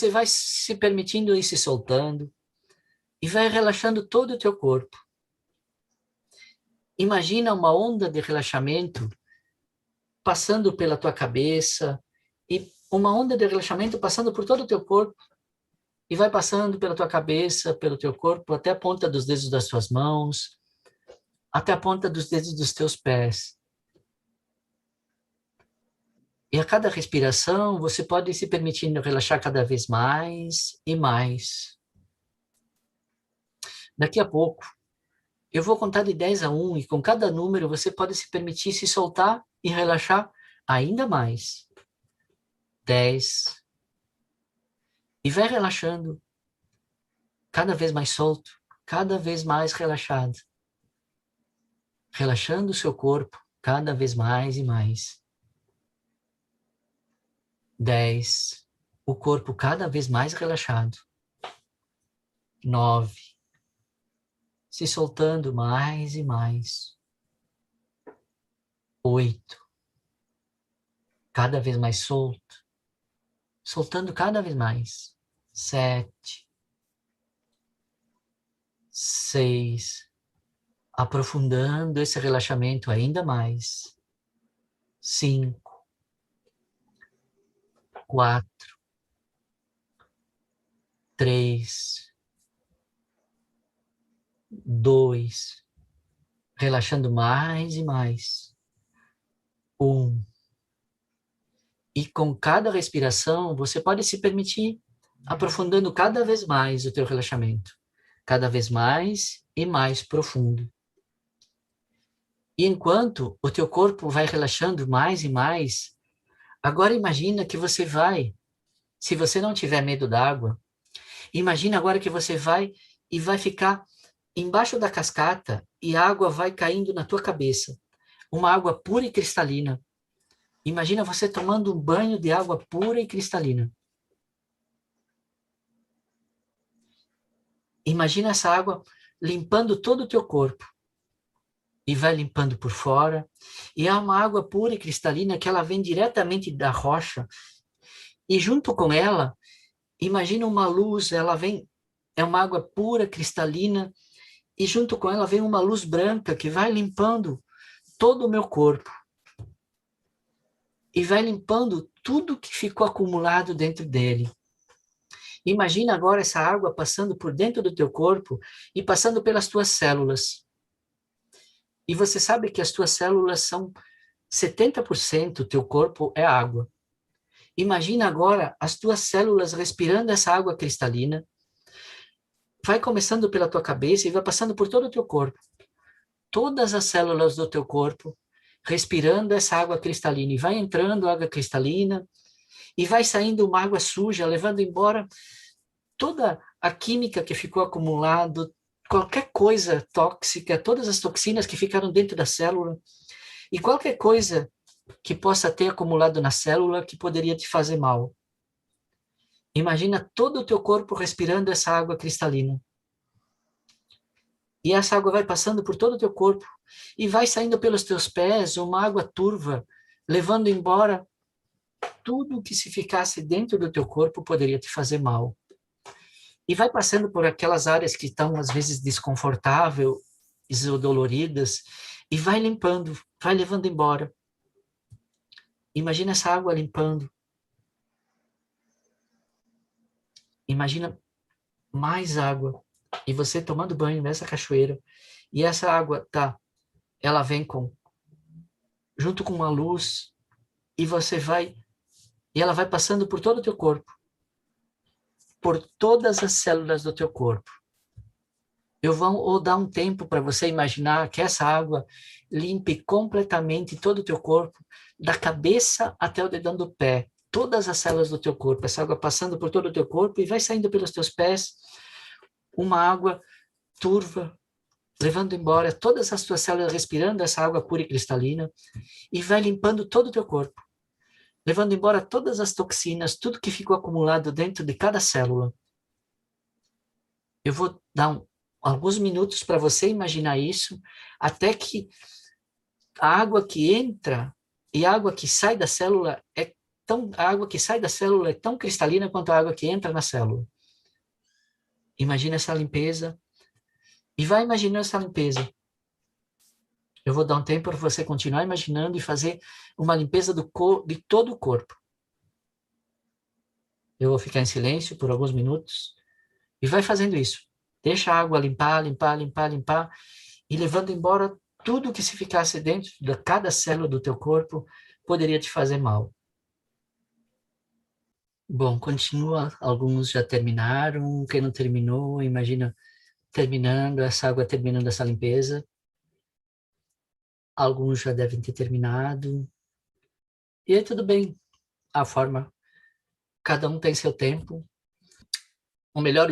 vai se permitindo ir se soltando e vai relaxando todo o teu corpo. Imagina uma onda de relaxamento passando pela tua cabeça e uma onda de relaxamento passando por todo o teu corpo e vai passando pela tua cabeça, pelo teu corpo, até a ponta dos dedos das tuas mãos, até a ponta dos dedos dos teus pés. E a cada respiração, você pode ir se permitindo relaxar cada vez mais e mais. Daqui a pouco, eu vou contar de 10 a 1 e com cada número você pode se permitir se soltar e relaxar ainda mais. 10. E vai relaxando, cada vez mais solto, cada vez mais relaxado. Relaxando o seu corpo cada vez mais e mais. 10. O corpo cada vez mais relaxado. 9. Se soltando mais e mais. 8. Cada vez mais solto. Soltando cada vez mais. 7. 6. Aprofundando esse relaxamento ainda mais. 5. 4. 3. 2. Relaxando mais e mais. 1. E com cada respiração, você pode se permitir aprofundando cada vez mais o teu relaxamento. Cada vez mais e mais profundo. E enquanto o teu corpo vai relaxando mais e mais, agora imagina que você vai, se você não tiver medo d'água, imagina agora que você vai e vai ficar embaixo da cascata e a água vai caindo na tua cabeça. Uma água pura e cristalina. Imagina você tomando um banho de água pura e cristalina. Imagina essa água limpando todo o teu corpo. E vai limpando por fora. E é uma água pura e cristalina que ela vem diretamente da rocha. E junto com ela, imagina uma luz, é uma água pura, cristalina, e junto com ela vem uma luz branca que vai limpando todo o meu corpo. E vai limpando tudo que ficou acumulado dentro dele. Imagina agora essa água passando por dentro do teu corpo e passando pelas tuas células. E você sabe que as tuas células são 70% do teu corpo é água. Imagina agora as tuas células respirando essa água cristalina. Vai começando pela tua cabeça e vai passando por todo o teu corpo. Todas as células do teu corpo respirando essa água cristalina. E vai entrando água cristalina e vai saindo uma água suja, levando embora toda a química que ficou acumulada, qualquer coisa tóxica, todas as toxinas que ficaram dentro da célula e qualquer coisa que possa ter acumulado na célula que poderia te fazer mal. Imagina todo o teu corpo respirando essa água cristalina. E essa água vai passando por todo o teu corpo e vai saindo pelos teus pés, uma água turva, levando embora tudo que se ficasse dentro do teu corpo poderia te fazer mal. E vai passando por aquelas áreas que estão, às vezes, desconfortáveis ou doloridas, e vai limpando, vai levando embora. Imagina essa água limpando. Imagina mais água. E você tomando banho nessa cachoeira. E essa água, ela vem junto com uma luz, e ela vai passando por todo o teu corpo. Por todas as células do teu corpo. Eu vou dar um tempo para você imaginar que essa água limpe completamente todo o teu corpo, da cabeça até o dedão do pé, todas as células do teu corpo, essa água passando por todo o teu corpo e vai saindo pelos teus pés, uma água turva, levando embora todas as tuas células, respirando essa água pura e cristalina, e vai limpando todo o teu corpo, levando embora todas as toxinas, tudo que ficou acumulado dentro de cada célula. Eu vou dar alguns minutos para você imaginar isso, até que a água que entra e a água que sai da célula a água que sai da célula é tão cristalina quanto a água que entra na célula. Imagina essa limpeza e vai imaginando essa limpeza. Eu vou dar um tempo para você continuar imaginando e fazer uma limpeza de todo o corpo. Eu vou ficar em silêncio por alguns minutos e vai fazendo isso. Deixa a água limpar, limpar, limpar, limpar e levando embora tudo que se ficasse dentro de cada célula do teu corpo poderia te fazer mal. Bom, continua. Alguns já terminaram. Quem não terminou, imagina terminando essa água, terminando essa limpeza. Alguns já devem ter terminado. E aí tudo bem. A forma, cada um tem seu tempo. O melhor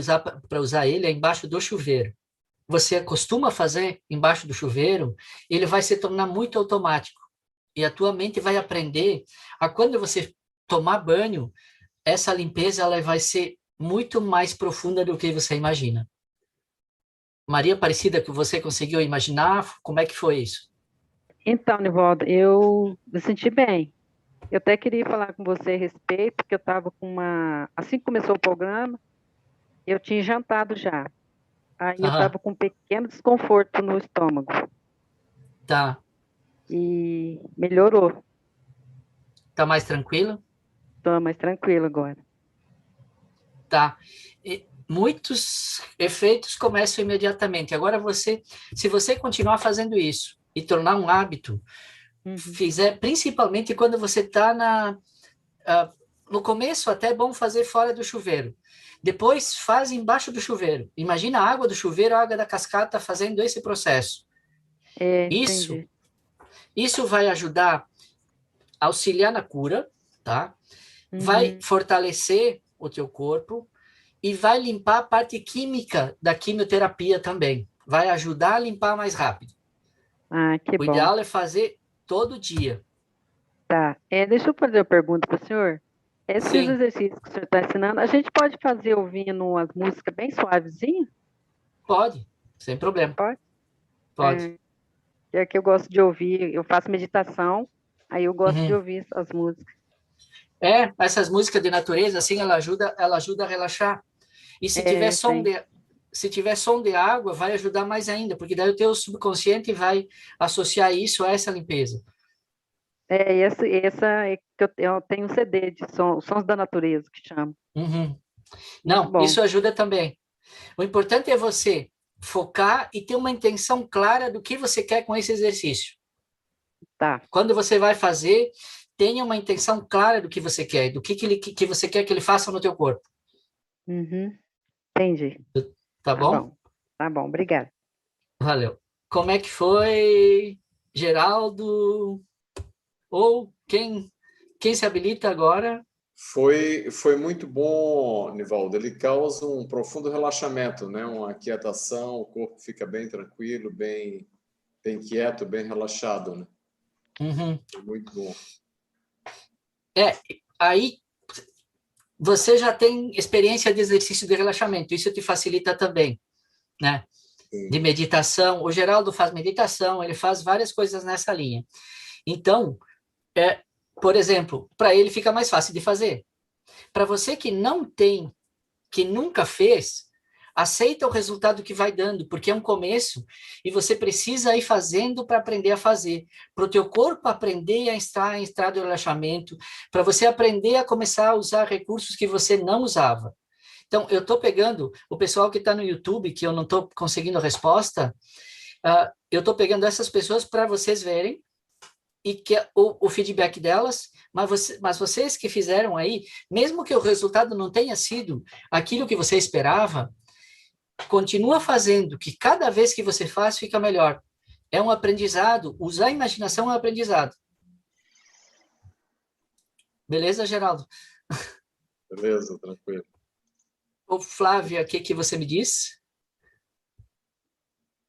para usar ele é embaixo do chuveiro. Você costuma fazer embaixo do chuveiro, ele vai se tornar muito automático. E a tua mente vai aprender a quando você tomar banho, essa limpeza ela vai ser muito mais profunda do que você imagina. Maria Aparecida, que você conseguiu imaginar, como é que foi isso? Então, Nivaldo, eu me senti bem. Eu até queria falar com você a respeito, porque eu estava com assim que começou o programa, eu tinha jantado já. Aí eu estava com um pequeno desconforto no estômago. Tá. E melhorou. Tá mais tranquilo? Estou mais tranquila agora. Tá. Muitos efeitos começam imediatamente. Agora se você continuar fazendo isso e tornar um hábito, fizer, principalmente quando você está no começo, até é bom fazer fora do chuveiro. Depois faz embaixo do chuveiro. Imagina a água do chuveiro, a água da cascata fazendo esse processo. Isso vai ajudar a auxiliar na cura, tá? Vai fortalecer o teu corpo e vai limpar a parte química da quimioterapia também. Vai ajudar a limpar mais rápido. Que bom. O ideal é fazer todo dia. Tá. Deixa eu fazer uma pergunta para o senhor. Esses Sim. exercícios que o senhor está ensinando, a gente pode fazer ouvindo umas músicas bem suavezinhas? Pode, sem problema. Pode? Pode. É que eu gosto de ouvir, eu faço meditação, aí eu gosto de ouvir as músicas. Essas músicas de natureza, assim, ela ajuda a relaxar. E se tiver som de água, vai ajudar mais ainda, porque daí o teu subconsciente vai associar isso a essa limpeza. Essa é que eu tenho um CD de sons da natureza, que chama. Não, isso ajuda também. O importante é você focar e ter uma intenção clara do que você quer com esse exercício. Tá. Quando você vai fazer, tenha uma intenção clara do que você quer, do que você quer que ele faça no teu corpo. Uhum. Entendi. Tá bom? Tá bom, obrigada. Valeu. Como é que foi, Geraldo? Ou quem se habilita agora? Foi muito bom, Nivaldo. Ele causa um profundo relaxamento, né? Uma aquietação, o corpo fica bem tranquilo, bem quieto, bem relaxado, né? Uhum. Foi muito bom. Aí você já tem experiência de exercício de relaxamento, isso te facilita também, né? Sim. De meditação. O Geraldo faz meditação, ele faz várias coisas nessa linha. Então, por exemplo, para ele fica mais fácil de fazer. Para você que não tem, que nunca fez, aceita o resultado que vai dando, porque é um começo e você precisa ir fazendo para aprender a fazer, para o teu corpo aprender a estar em estado de relaxamento, para você aprender a começar a usar recursos que você não usava. Então, eu estou pegando o pessoal que está no YouTube, que eu não estou conseguindo resposta, eu estou pegando essas pessoas para vocês verem e que o feedback delas, mas vocês que fizeram aí, mesmo que o resultado não tenha sido aquilo que você esperava, continua fazendo, que cada vez que você faz, fica melhor. É um aprendizado, usar a imaginação é um aprendizado. Beleza, Geraldo? Beleza, tranquilo. Ô, Flávia, o que você me diz?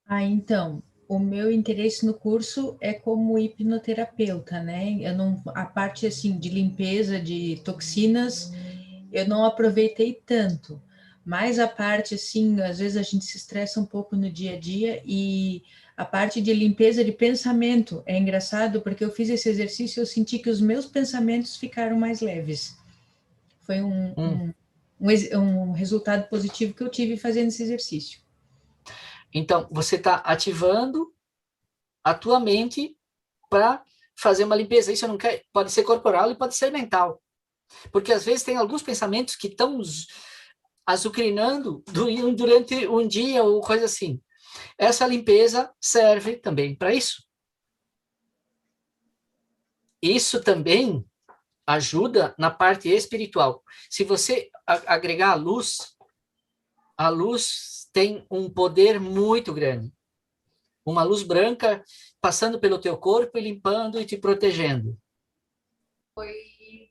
Então, o meu interesse no curso é como hipnoterapeuta, né? Eu não, a parte assim de limpeza de toxinas, eu não aproveitei tanto, mas a parte assim, às vezes a gente se estressa um pouco no dia a dia e a parte de limpeza de pensamento é engraçado porque eu fiz esse exercício e eu senti que os meus pensamentos ficaram mais leves. Foi um resultado positivo que eu tive fazendo esse exercício. Então, você está ativando a tua mente para fazer uma limpeza. Isso não quer, pode ser corporal e pode ser mental. Porque às vezes tem alguns pensamentos que estão azucrinando durante um dia ou coisa assim. Essa limpeza serve também para isso. Isso também ajuda na parte espiritual. Se você agregar a luz tem um poder muito grande. Uma luz branca passando pelo teu corpo e limpando e te protegendo. Foi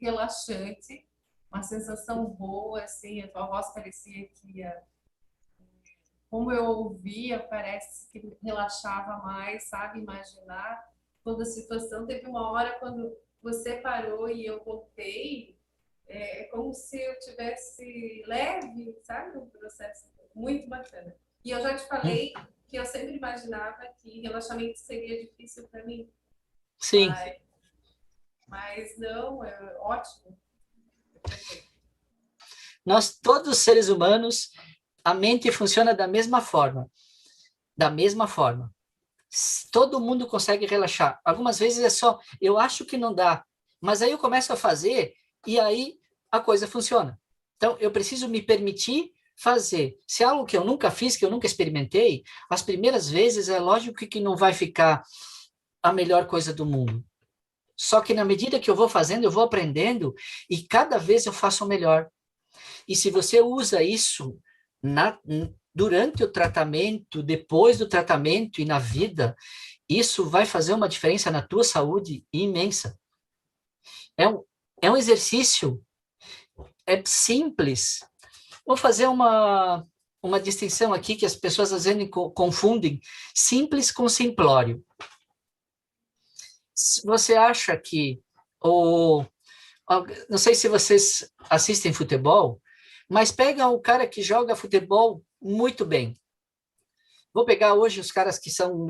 relaxante, uma sensação boa, assim, a tua voz parecia que ia... Como eu ouvia, parece que relaxava mais, sabe? Imaginar toda a situação. Teve uma hora quando você parou e eu voltei, é como se eu tivesse leve, sabe? Um processo muito bacana. E eu já te falei que eu sempre imaginava que relaxamento seria difícil para mim. Sim. Mas não, é ótimo. Nós, todos os seres humanos, a mente funciona da mesma forma. Da mesma forma. Todo mundo consegue relaxar. Algumas vezes é só, eu acho que não dá, mas aí eu começo a fazer e aí a coisa funciona. Então, eu preciso me permitir fazer. Se é algo que eu nunca fiz, que eu nunca experimentei, as primeiras vezes é lógico que não vai ficar a melhor coisa do mundo. Só que na medida que eu vou fazendo, eu vou aprendendo e cada vez eu faço melhor. E se você usa isso durante o tratamento, depois do tratamento e na vida, isso vai fazer uma diferença na tua saúde imensa. É um exercício, é simples. Vou fazer uma distinção aqui que as pessoas às vezes confundem simples com simplório. Você acha que não sei se vocês assistem futebol, mas pega o cara que joga futebol muito bem. Vou pegar hoje os caras que são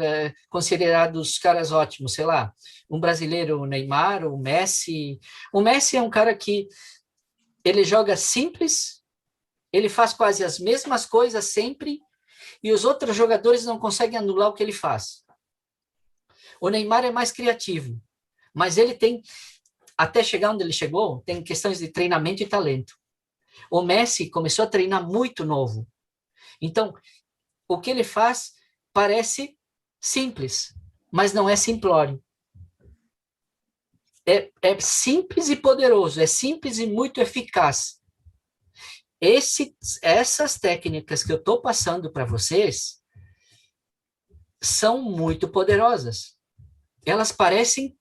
considerados caras ótimos, sei lá, um brasileiro, o Neymar, o Messi. O Messi é um cara que ele joga simples, ele faz quase as mesmas coisas sempre, e os outros jogadores não conseguem anular o que ele faz. O Neymar é mais criativo, mas ele tem, até chegar onde ele chegou, tem questões de treinamento e talento. O Messi começou a treinar muito novo. Então, o que ele faz parece simples, mas não é simplório. é simples e poderoso, é simples e muito eficaz. Essas técnicas que eu estou passando para vocês são muito poderosas. Elas parecem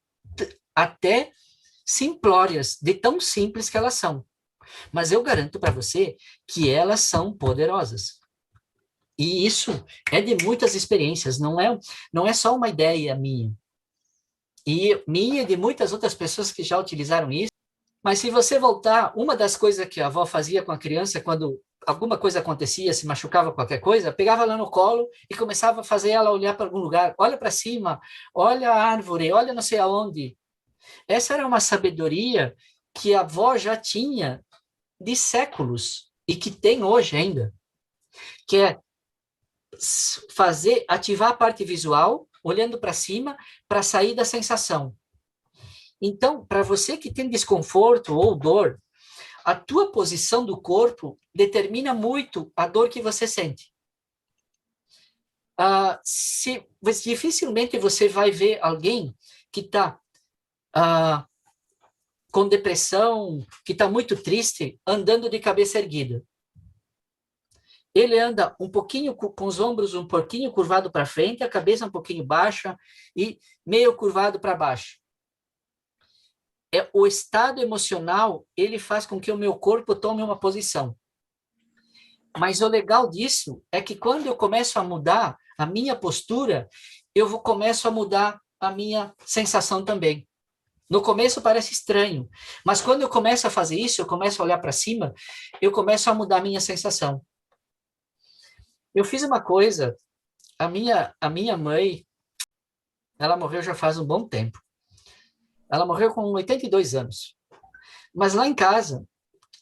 até simplórias, de tão simples que elas são. Mas eu garanto para você que elas são poderosas. E isso é de muitas experiências, não é só uma ideia minha. E minha e de muitas outras pessoas que já utilizaram isso. Mas se você voltar, uma das coisas que a avó fazia com a criança, quando alguma coisa acontecia, se machucava qualquer coisa, pegava ela no colo e começava a fazer ela olhar para algum lugar. Olha para cima, olha a árvore, olha não sei aonde. Essa era uma sabedoria que a avó já tinha de séculos e que tem hoje ainda, que é ativar a parte visual, olhando para cima, para sair da sensação. Então, para você que tem desconforto ou dor, a tua posição do corpo determina muito a dor que você sente. Dificilmente você vai ver alguém que está com depressão, que está muito triste, andando de cabeça erguida. Ele anda um pouquinho com os ombros um pouquinho curvado para frente, a cabeça um pouquinho baixa e meio curvado para baixo. O estado emocional, ele faz com que o meu corpo tome uma posição. Mas o legal disso é que quando eu começo a mudar a minha postura, começo a mudar a minha sensação também. No começo parece estranho, mas quando eu começo a fazer isso, eu começo a olhar para cima, eu começo a mudar a minha sensação. Eu fiz uma coisa, a minha mãe, ela morreu já faz um bom tempo. Ela morreu com 82 anos. Mas lá em casa,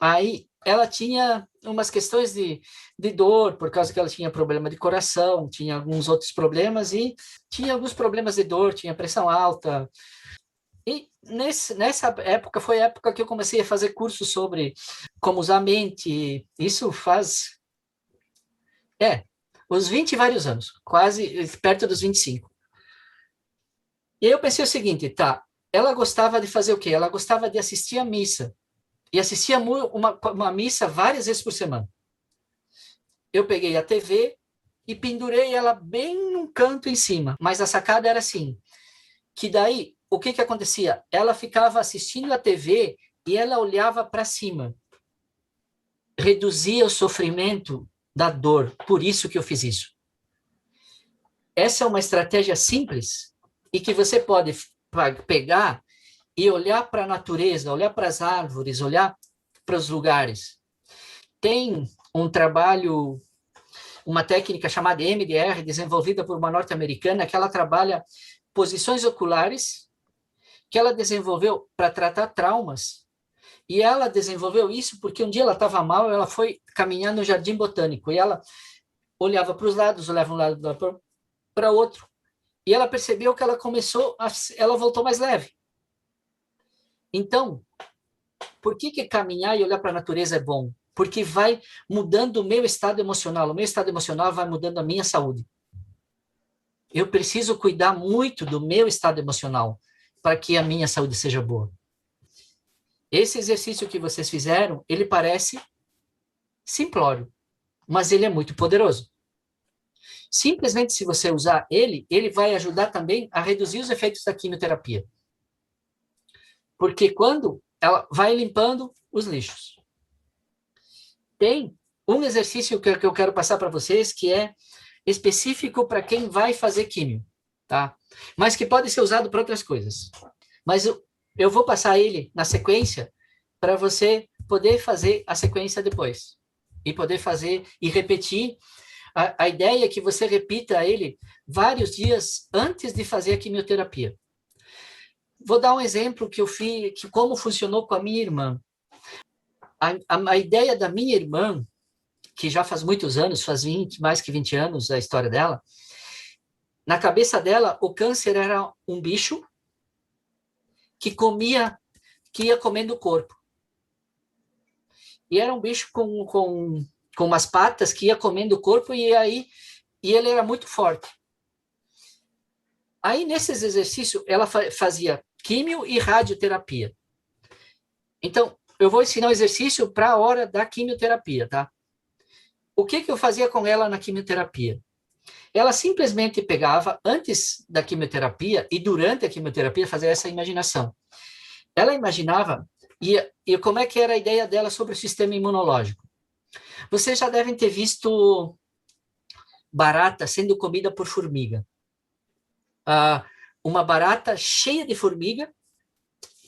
aí ela tinha umas questões de dor, por causa que ela tinha problema de coração, tinha alguns outros problemas e tinha alguns problemas de dor, tinha pressão alta. E nessa época, foi a época que eu comecei a fazer cursos sobre como usar a mente. Isso faz... uns 20 e vários anos, quase perto dos 25. E aí eu pensei o seguinte, tá, ela gostava de fazer o quê? Ela gostava de assistir a missa. E assistia uma missa várias vezes por semana. Eu peguei a TV e pendurei ela bem num canto em cima. Mas a sacada era assim, que daí, o que acontecia? Ela ficava assistindo a TV e ela olhava para cima. Reduzia o sofrimento da dor. Por isso que eu fiz isso. Essa é uma estratégia simples e que você pode pegar e olhar para a natureza, olhar para as árvores, olhar para os lugares. Tem um trabalho, uma técnica chamada EMDR, desenvolvida por uma norte-americana, que ela trabalha posições oculares, que ela desenvolveu para tratar traumas. E ela desenvolveu isso porque um dia ela estava mal, ela foi caminhar no jardim botânico, e ela olhava para os lados, olhava um lado para outro, e ela percebeu que ela voltou mais leve. Então, por que caminhar e olhar para a natureza é bom? Porque vai mudando o meu estado emocional. O meu estado emocional vai mudando a minha saúde. Eu preciso cuidar muito do meu estado emocional para que a minha saúde seja boa. Esse exercício que vocês fizeram, ele parece simplório, mas ele é muito poderoso. Simplesmente, se você usar ele vai ajudar também a reduzir os efeitos da quimioterapia. Porque quando ela vai limpando os lixos. Tem um exercício que eu quero passar para vocês, que é específico para quem vai fazer químio, tá? Mas que pode ser usado para outras coisas. Mas eu vou passar ele na sequência para você poder fazer a sequência depois. E poder fazer e repetir. A ideia é que você repita ele vários dias antes de fazer a quimioterapia. Vou dar um exemplo que eu fiz, que como funcionou com a minha irmã. A ideia da minha irmã, que já faz muitos anos, mais que 20 anos a história dela, na cabeça dela, o câncer era um bicho que ia comendo o corpo. E era um bicho com umas patas que ia comendo o corpo e ele era muito forte. Aí, nesses exercícios, ela fazia químio e radioterapia. Então, eu vou ensinar o exercício para a hora da quimioterapia, tá? O que eu fazia com ela na quimioterapia? Ela simplesmente pegava, antes da quimioterapia e durante a quimioterapia, fazia essa imaginação. Ela imaginava, e como é que era a ideia dela sobre o sistema imunológico? Vocês já devem ter visto barata sendo comida por formiga. Uma barata cheia de formiga,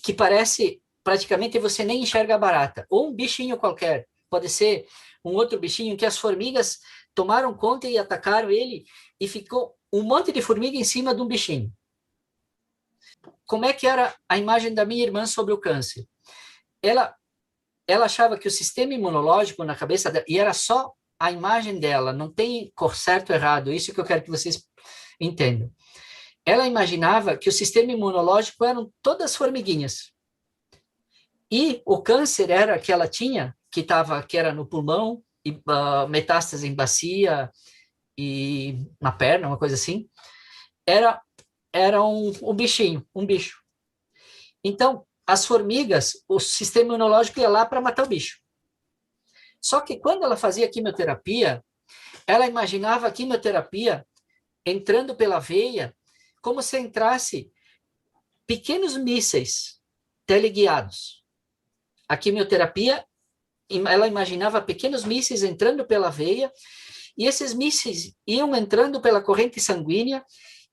que parece, praticamente, você nem enxerga a barata. Ou um bichinho qualquer, pode ser um outro bichinho, que as formigas tomaram conta e atacaram ele, e ficou um monte de formiga em cima de um bichinho. Como é que era a imagem da minha irmã sobre o câncer? Ela achava que o sistema imunológico na cabeça dela, e era só a imagem dela, não tem cor certo ou errado, isso que eu quero que vocês entendam. Ela imaginava que o sistema imunológico eram todas formiguinhas. E o câncer era que ela tinha, que era no pulmão, e metástase em bacia e na perna, uma coisa assim, era um bichinho, um bicho. Então, as formigas, o sistema imunológico ia lá para matar o bicho. Só que quando ela fazia quimioterapia, ela imaginava a quimioterapia entrando pela veia como se entrasse pequenos mísseis teleguiados. A quimioterapia, ela imaginava pequenos mísseis entrando pela veia, e esses mísseis iam entrando pela corrente sanguínea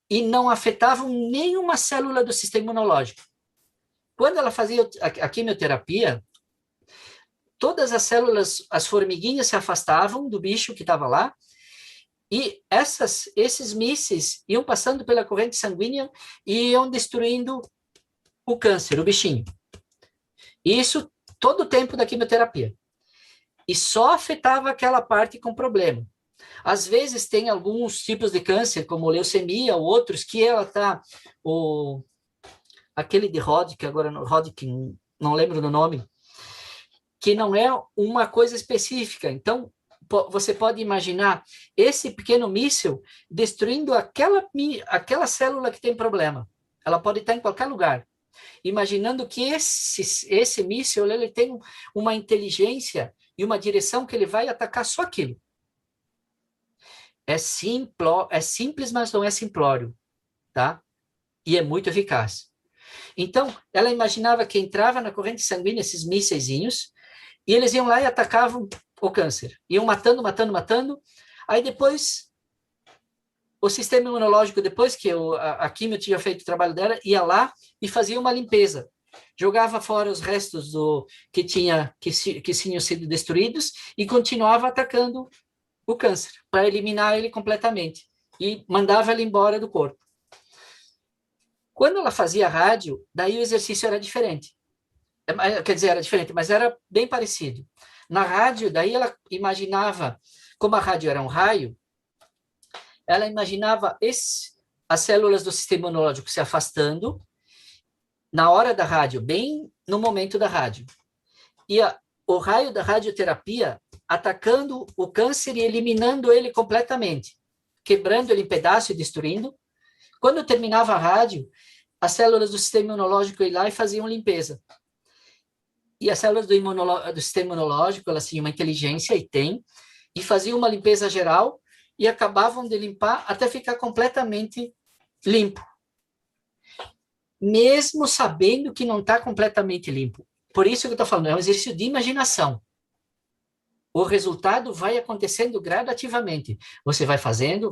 e não afetavam nenhuma célula do sistema imunológico. Quando ela fazia a quimioterapia, todas as células, as formiguinhas se afastavam do bicho que estava lá, e esses mísseis iam passando pela corrente sanguínea e iam destruindo o câncer, o bichinho. Isso todo o tempo da quimioterapia. E só afetava aquela parte com problema. Às vezes tem alguns tipos de câncer, como leucemia ou outros, que ela está... Aquele de Hodgkin, agora Hodgkin, não lembro do nome, que não é uma coisa específica. Então, você pode imaginar esse pequeno míssil destruindo aquela célula que tem problema. Ela pode estar em qualquer lugar. Imaginando que esse míssil ele tem uma inteligência e uma direção que ele vai atacar só aquilo. É simples, mas não é simplório, tá? E é muito eficaz. Então, ela imaginava que entrava na corrente sanguínea esses mísseizinhos, e eles iam lá e atacavam o câncer. Iam matando, matando, matando. Aí depois, o sistema imunológico, depois que a quimio tinha feito o trabalho dela, ia lá e fazia uma limpeza. Jogava fora os restos que tinham sido destruídos e continuava atacando o câncer, para eliminar ele completamente. E mandava ele embora do corpo. Quando ela fazia rádio, daí o exercício era diferente. Quer dizer, era diferente, mas era bem parecido. Na rádio, daí ela imaginava, como a rádio era um raio, ela imaginava as células do sistema imunológico se afastando na hora da rádio, bem no momento da rádio. E o raio da radioterapia atacando o câncer e eliminando ele completamente, quebrando ele em pedaços e destruindo. Quando terminava a rádio, as células do sistema imunológico iam lá e faziam limpeza. E as células do sistema imunológico, elas tinham uma inteligência, e tem, e faziam uma limpeza geral e acabavam de limpar até ficar completamente limpo. Mesmo sabendo que não está completamente limpo. Por isso que eu estou falando, é um exercício de imaginação. O resultado vai acontecendo gradativamente. Você vai fazendo.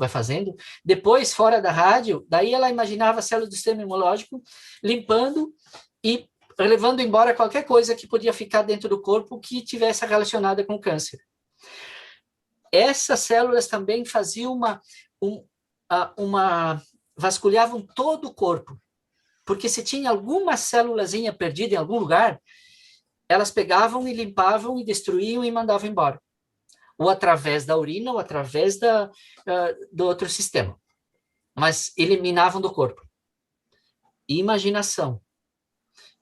Depois, fora da rádio, daí ela imaginava a célula do sistema imunológico limpando e levando embora qualquer coisa que podia ficar dentro do corpo que tivesse relacionada com o câncer. Essas células também faziam vasculhavam todo o corpo. Porque se tinha alguma célulazinha perdida em algum lugar, elas pegavam e limpavam e destruíam e mandavam embora. Ou através da urina, ou através do outro sistema. Mas eliminavam do corpo. Imaginação.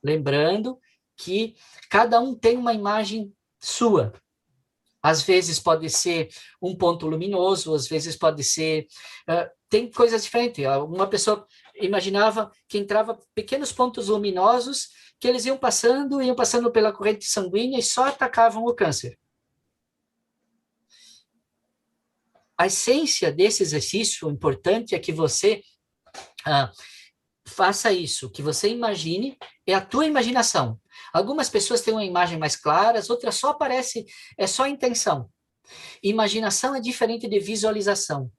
Lembrando que cada um tem uma imagem sua. Às vezes pode ser um ponto luminoso, às vezes pode ser... tem coisas diferentes. Uma pessoa imaginava que entrava pequenos pontos luminosos que eles iam passando pela corrente sanguínea e só atacavam o câncer. A essência desse exercício importante é que você faça isso, que você imagine, é a tua imaginação. Algumas pessoas têm uma imagem mais clara, outras só aparece, é só intenção. Imaginação é diferente de visualização.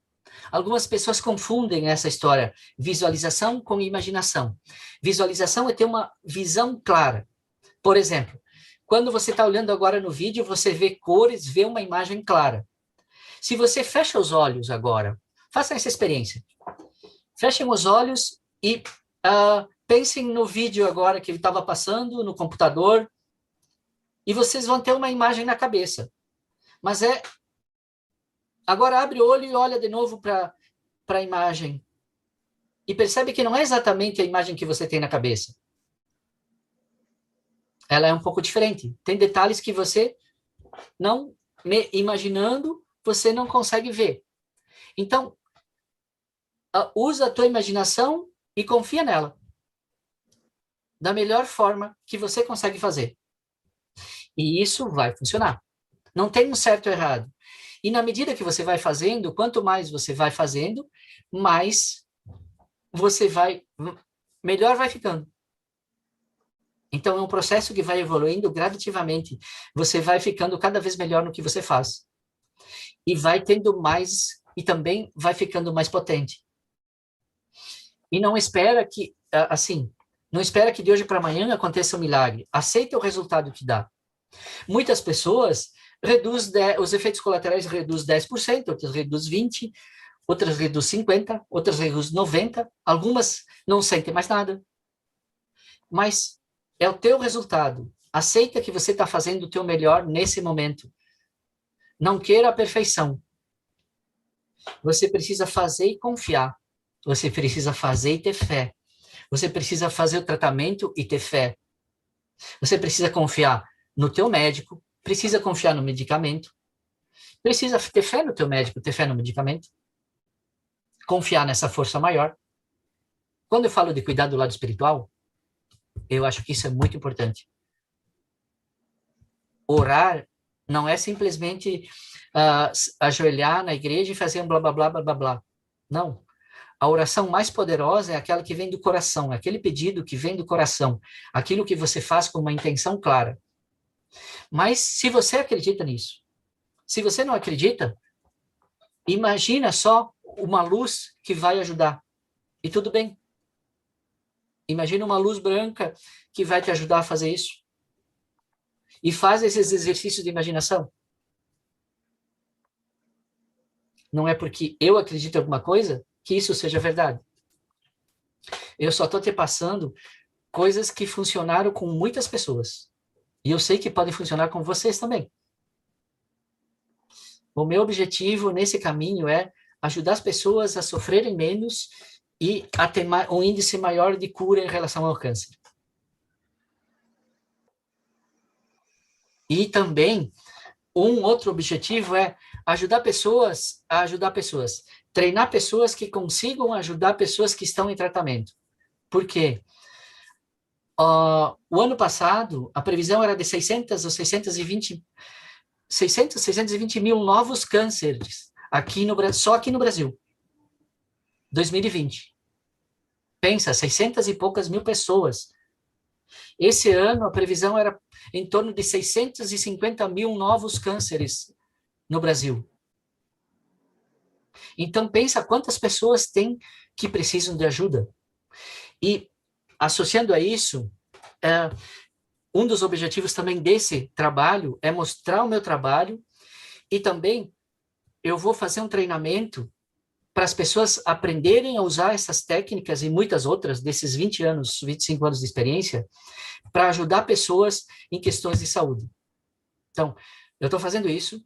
Algumas pessoas confundem essa história, visualização com imaginação. Visualização é ter uma visão clara. Por exemplo, quando você está olhando agora no vídeo, você vê cores, vê uma imagem clara. Se você fecha os olhos agora, faça essa experiência. Fechem os olhos e pensem no vídeo agora que estava passando no computador e vocês vão ter uma imagem na cabeça. Mas agora abre o olho e olha de novo para a imagem. E percebe que não é exatamente a imagem que você tem na cabeça. Ela é um pouco diferente. Tem detalhes que você não, imaginando, você não consegue ver. Então, usa a tua imaginação e confia nela. Da melhor forma que você consegue fazer. E isso vai funcionar. Não tem um certo ou errado. E na medida que você vai fazendo, quanto mais você vai fazendo, mais melhor vai ficando. Então, é um processo que vai evoluindo gradativamente. Você vai ficando cada vez melhor no que você faz. E vai tendo mais, e também vai ficando mais potente. E não espera que, não espera que de hoje para amanhã aconteça um milagre. Aceita o resultado que dá. Muitas pessoas os efeitos colaterais reduz 10%, outras reduz 20%, outras reduz 50%, outras reduz 90%, algumas não sentem mais nada. Mas é o teu resultado. Aceita que você está fazendo o teu melhor nesse momento. Não queira a perfeição. Você precisa fazer e confiar. Você precisa fazer e ter fé. Você precisa fazer o tratamento e ter fé. Você precisa confiar no teu médico, precisa confiar no medicamento, precisa ter fé no teu médico, ter fé no medicamento, confiar nessa força maior. Quando eu falo de cuidar do lado espiritual, eu acho que isso é muito importante. Orar não é simplesmente ajoelhar na igreja e fazer um blá, blá, blá, blá, blá, blá. Não. A oração mais poderosa é aquela que vem do coração, aquele pedido que vem do coração, aquilo que você faz com uma intenção clara. Mas se você acredita nisso, se você não acredita, imagina só uma luz que vai ajudar. E tudo bem. Imagina uma luz branca que vai te ajudar a fazer isso. E faz esses exercícios de imaginação. Não é porque eu acredito em alguma coisa que isso seja verdade. Eu só estou te passando coisas que funcionaram com muitas pessoas. E eu sei que podem funcionar com vocês também. O meu objetivo nesse caminho é ajudar as pessoas a sofrerem menos e a ter um índice maior de cura em relação ao câncer. E também, um outro objetivo é ajudar pessoas a ajudar pessoas. Treinar pessoas que consigam ajudar pessoas que estão em tratamento. Por quê? O ano passado, a previsão era de 600 ou 620 mil novos cânceres só aqui no Brasil. 2020. Pensa, 600 e poucas mil pessoas. Esse ano, a previsão era em torno de 650 mil novos cânceres no Brasil. Então, pensa quantas pessoas tem que precisam de ajuda. E, associando a isso, um dos objetivos também desse trabalho é mostrar o meu trabalho e também eu vou fazer um treinamento para as pessoas aprenderem a usar essas técnicas e muitas outras desses 20 anos, 25 anos de experiência, para ajudar pessoas em questões de saúde. Então, eu estou fazendo isso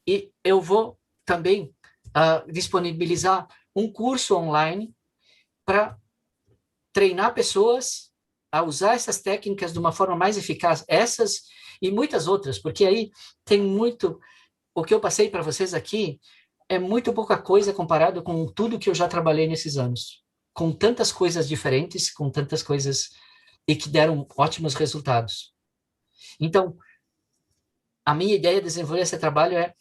e eu vou também disponibilizar um curso online para treinar pessoas a usar essas técnicas de uma forma mais eficaz, essas e muitas outras, porque aí tem muito, o que eu passei para vocês aqui é muito pouca coisa comparado com tudo que eu já trabalhei nesses anos. com tantas coisas diferentes, com tantas coisas, e que deram ótimos resultados. Então, a minha ideia de desenvolver esse trabalho é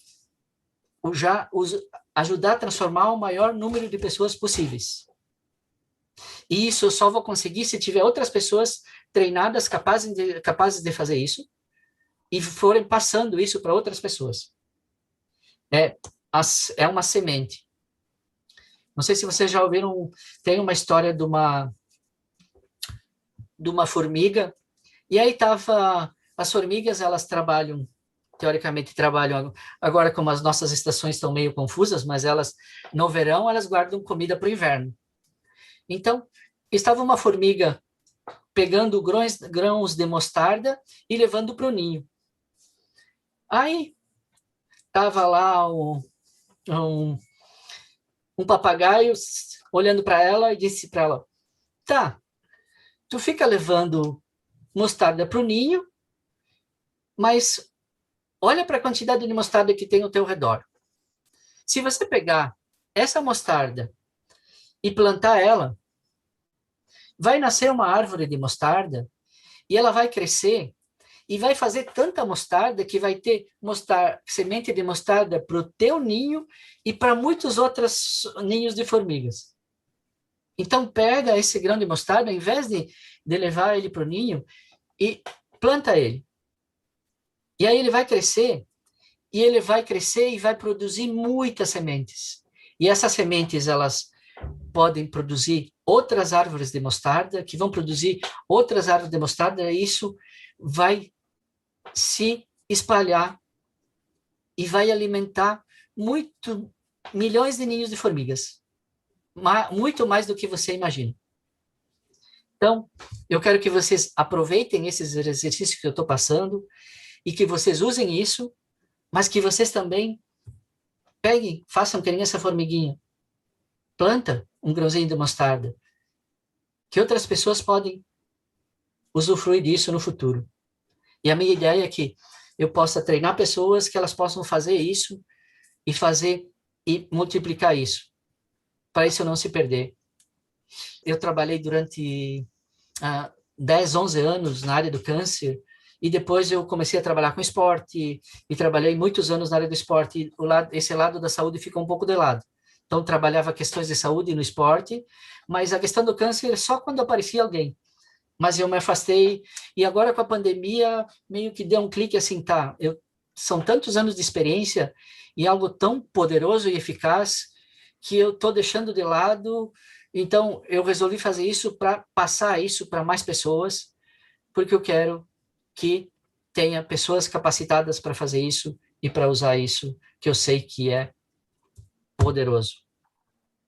ajudar a transformar o maior número de pessoas possíveis. E isso eu só vou conseguir se tiver outras pessoas treinadas, capazes de fazer isso, e forem passando isso para outras pessoas. É uma semente. Não sei se vocês já ouviram, tem uma história de uma formiga, e aí as formigas, elas teoricamente trabalham, agora como as nossas estações estão meio confusas, mas no verão, elas guardam comida para o inverno. Então, estava uma formiga pegando grãos de mostarda e levando para o ninho. Aí, estava lá um papagaio olhando para ela e disse para ela, tá, tu fica levando mostarda para o ninho, mas olha para a quantidade de mostarda que tem ao teu redor. Se você pegar essa mostarda e plantar ela, vai nascer uma árvore de mostarda e ela vai crescer e vai fazer tanta mostarda que vai ter semente de mostarda para o teu ninho e para muitos outros ninhos de formigas. Então, pega esse grão de mostarda, ao invés de levar ele para o ninho, e planta ele. E aí ele vai crescer, e vai produzir muitas sementes. E essas sementes, elas podem produzir outras árvores de mostarda, que vão produzir outras árvores de mostarda, e isso vai se espalhar e vai alimentar milhões de ninhos de formigas. Muito mais do que você imagina. Então, eu quero que vocês aproveitem esses exercícios que eu estou passando e que vocês usem isso, mas que vocês também façam que nem essa formiguinha. Planta um grãozinho de mostarda, que outras pessoas podem usufruir disso no futuro. E a minha ideia é que eu possa treinar pessoas que elas possam fazer isso e multiplicar isso, para isso não se perder. Eu trabalhei durante 10, 11 anos na área do câncer, e depois eu comecei a trabalhar com esporte, e trabalhei muitos anos na área do esporte, e esse lado da saúde ficou um pouco de lado. Então, trabalhava questões de saúde no esporte, mas a questão do câncer só quando aparecia alguém. Mas eu me afastei, e agora com a pandemia, meio que deu um clique assim, tá, são tantos anos de experiência, e algo tão poderoso e eficaz, que eu estou deixando de lado. Então, eu resolvi fazer isso para passar isso para mais pessoas, porque eu quero que tenha pessoas capacitadas para fazer isso e para usar isso, que eu sei que é poderoso.